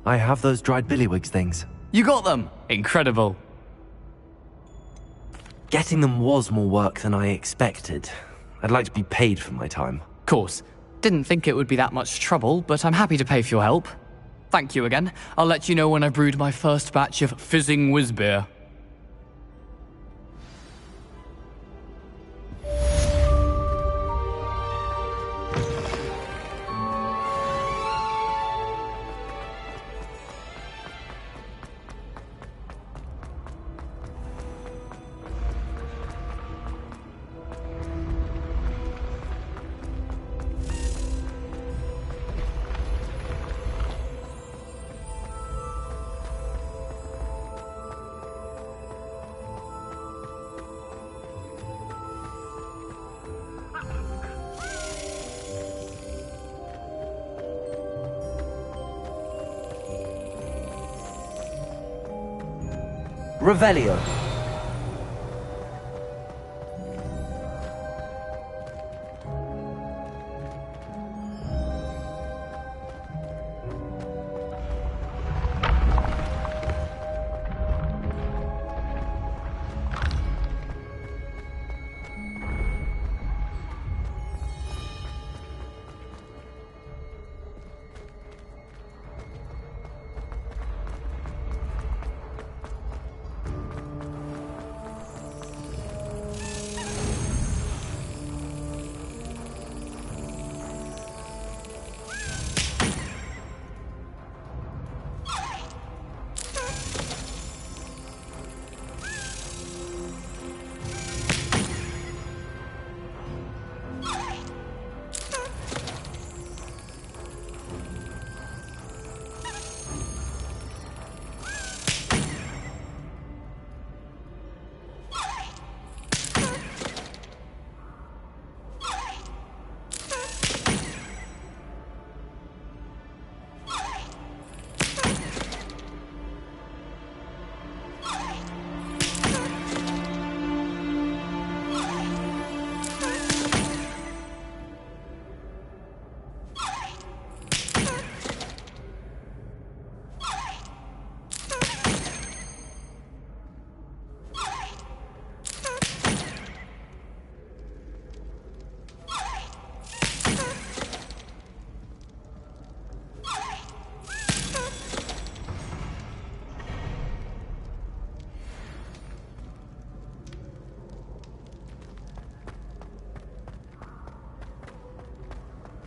I have those dried billywigs things. You got them! Incredible. Getting them was more work than I expected. I'd like to be paid for my time. Course. Didn't think it would be that much trouble, but I'm happy to pay for your help. Thank you again. I'll let you know when I've brewed my first batch of fizzing whizbeer. Revelio.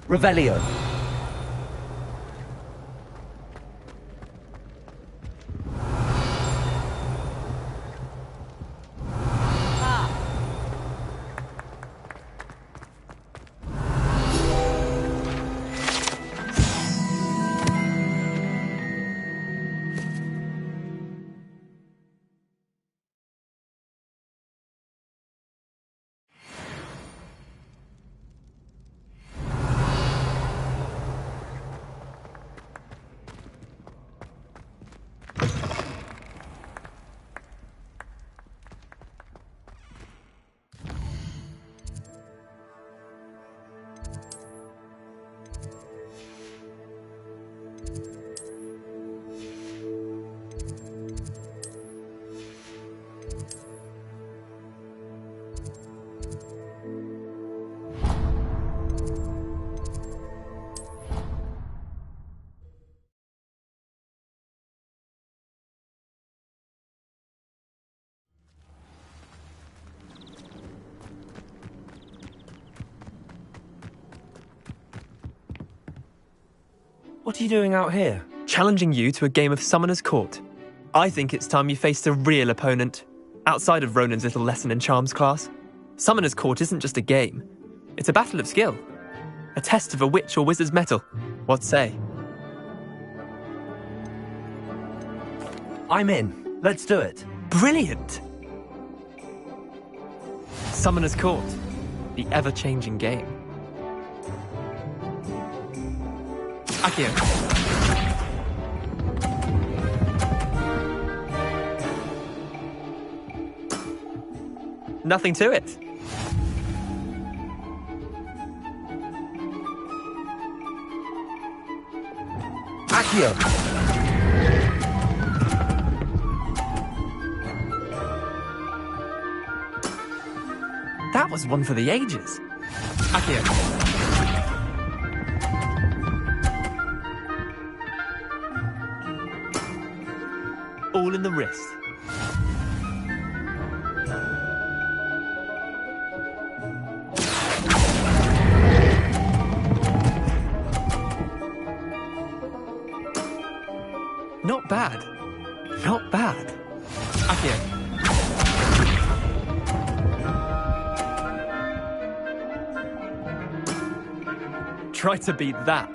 Revelio. What are you doing out here? Challenging you to a game of Summoner's Court. I think it's time you faced a real opponent, outside of Ronan's little lesson in charms class. Summoner's Court isn't just a game. It's a battle of skill. A test of a witch or wizard's mettle. What say? I'm in. Let's do it. Brilliant! Summoner's Court. The ever-changing game. Akio. Nothing to it. Akio. That was one for the ages. Akio. All in the wrist. Not bad. Not bad. Akio. Try to beat that.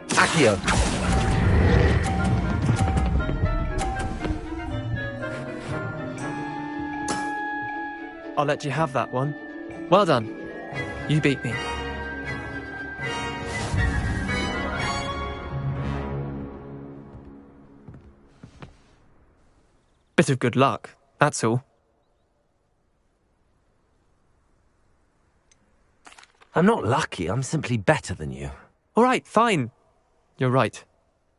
Akio. I'll let you have that one. Well done. You beat me. Bit of good luck, that's all. I'm not lucky, I'm simply better than you. All right, fine. You're right.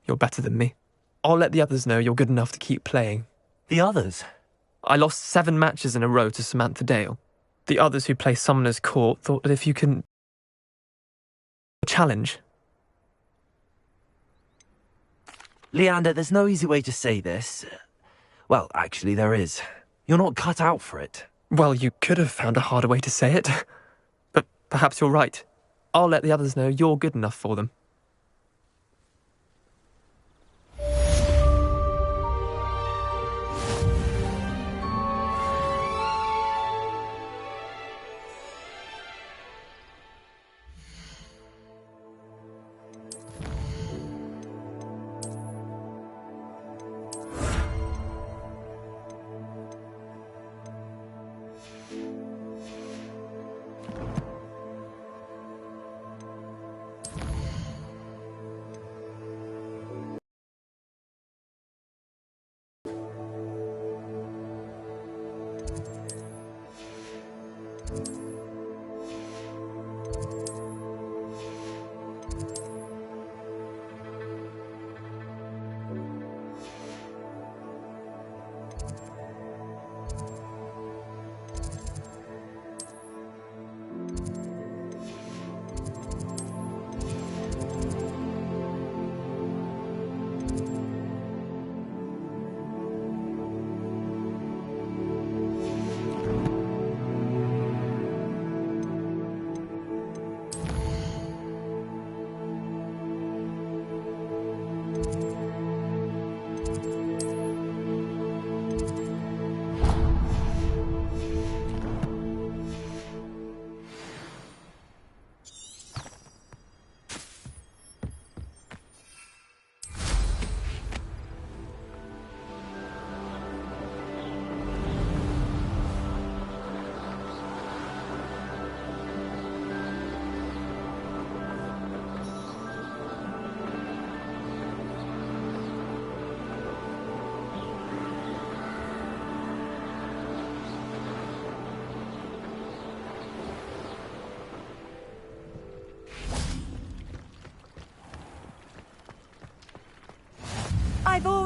You're better than me. I'll let the others know you're good enough to keep playing. The others? I lost 7 matches in a row to Samantha Dale. The others who play Summoner's Court thought that if you can... challenge. Leander, there's no easy way to say this. Well, actually, there is. You're not cut out for it. Well, you could have found a harder way to say it. But perhaps you're right. I'll let the others know you're good enough for them.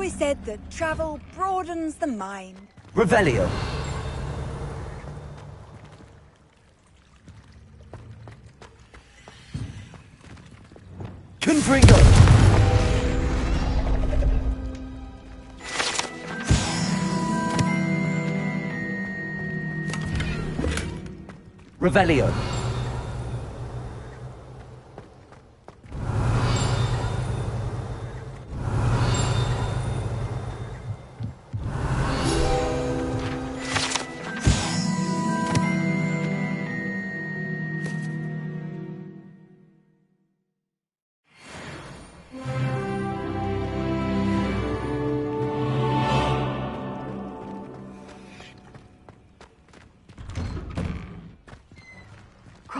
always said that travel broadens the mind. Revelio. Confringo. Revelio.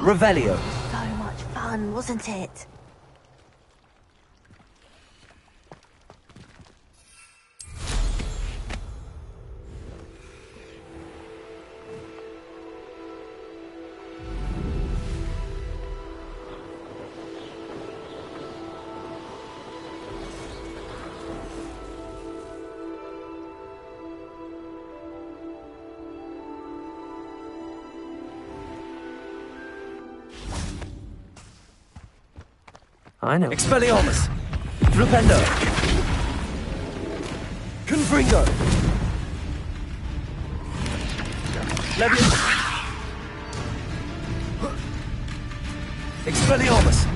Revelio. So much fun, wasn't it? I know. Expelliarmus. Flipendo. Confringo. Levius. Expelliarmus.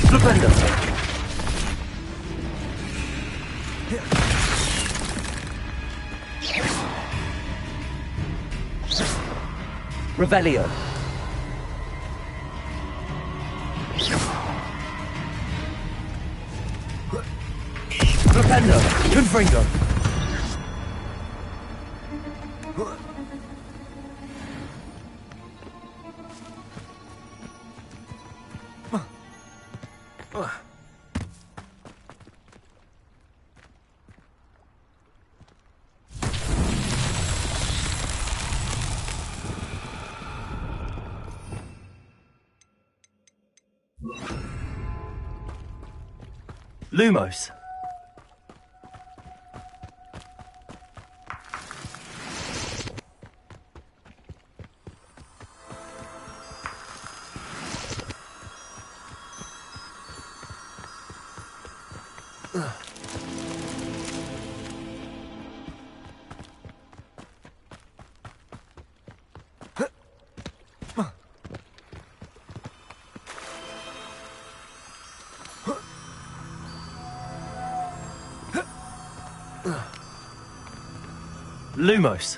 Flipendo. Revelio. Flipendo. Confringo. Lumos. Lumos.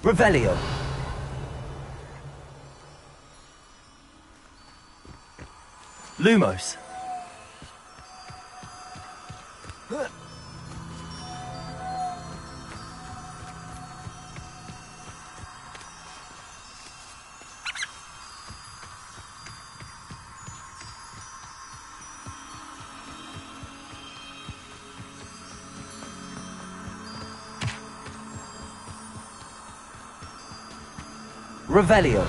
Revelio. Lumos. Revelio.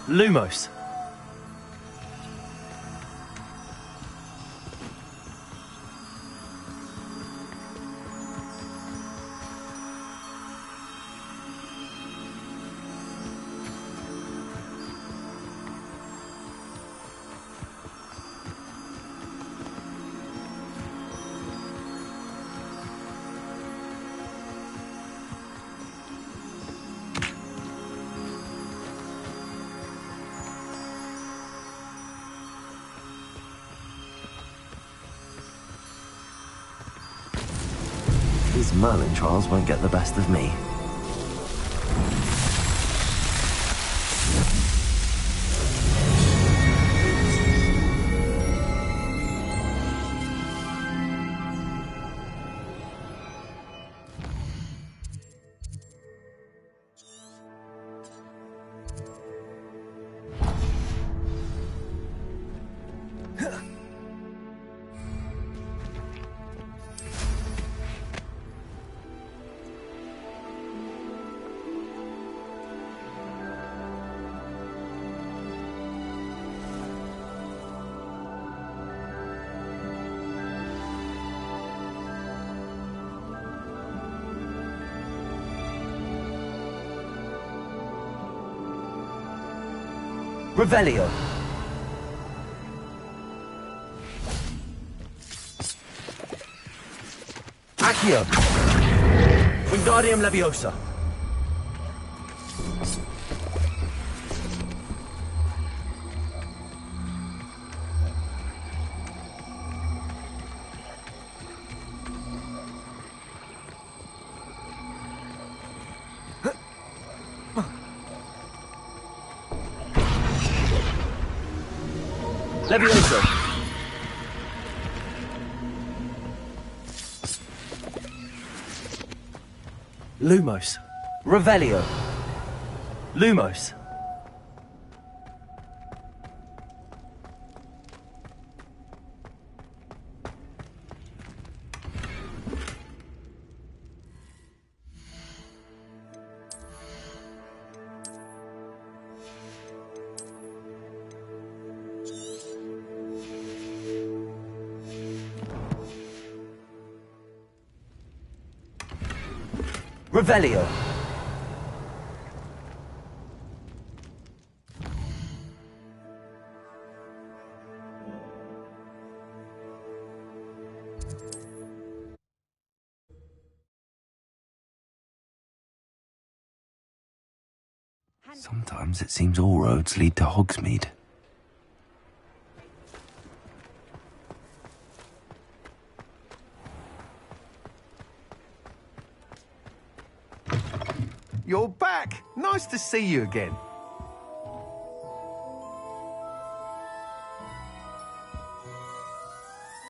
Lumos. These Merlin trials won't get the best of me. Revelio. Accio. Wingardium Leviosa. Leviosa. Lumos. Revelio. Lumos. Revelio. Sometimes it seems all roads lead to Hogsmeade. You're back! Nice to see you again.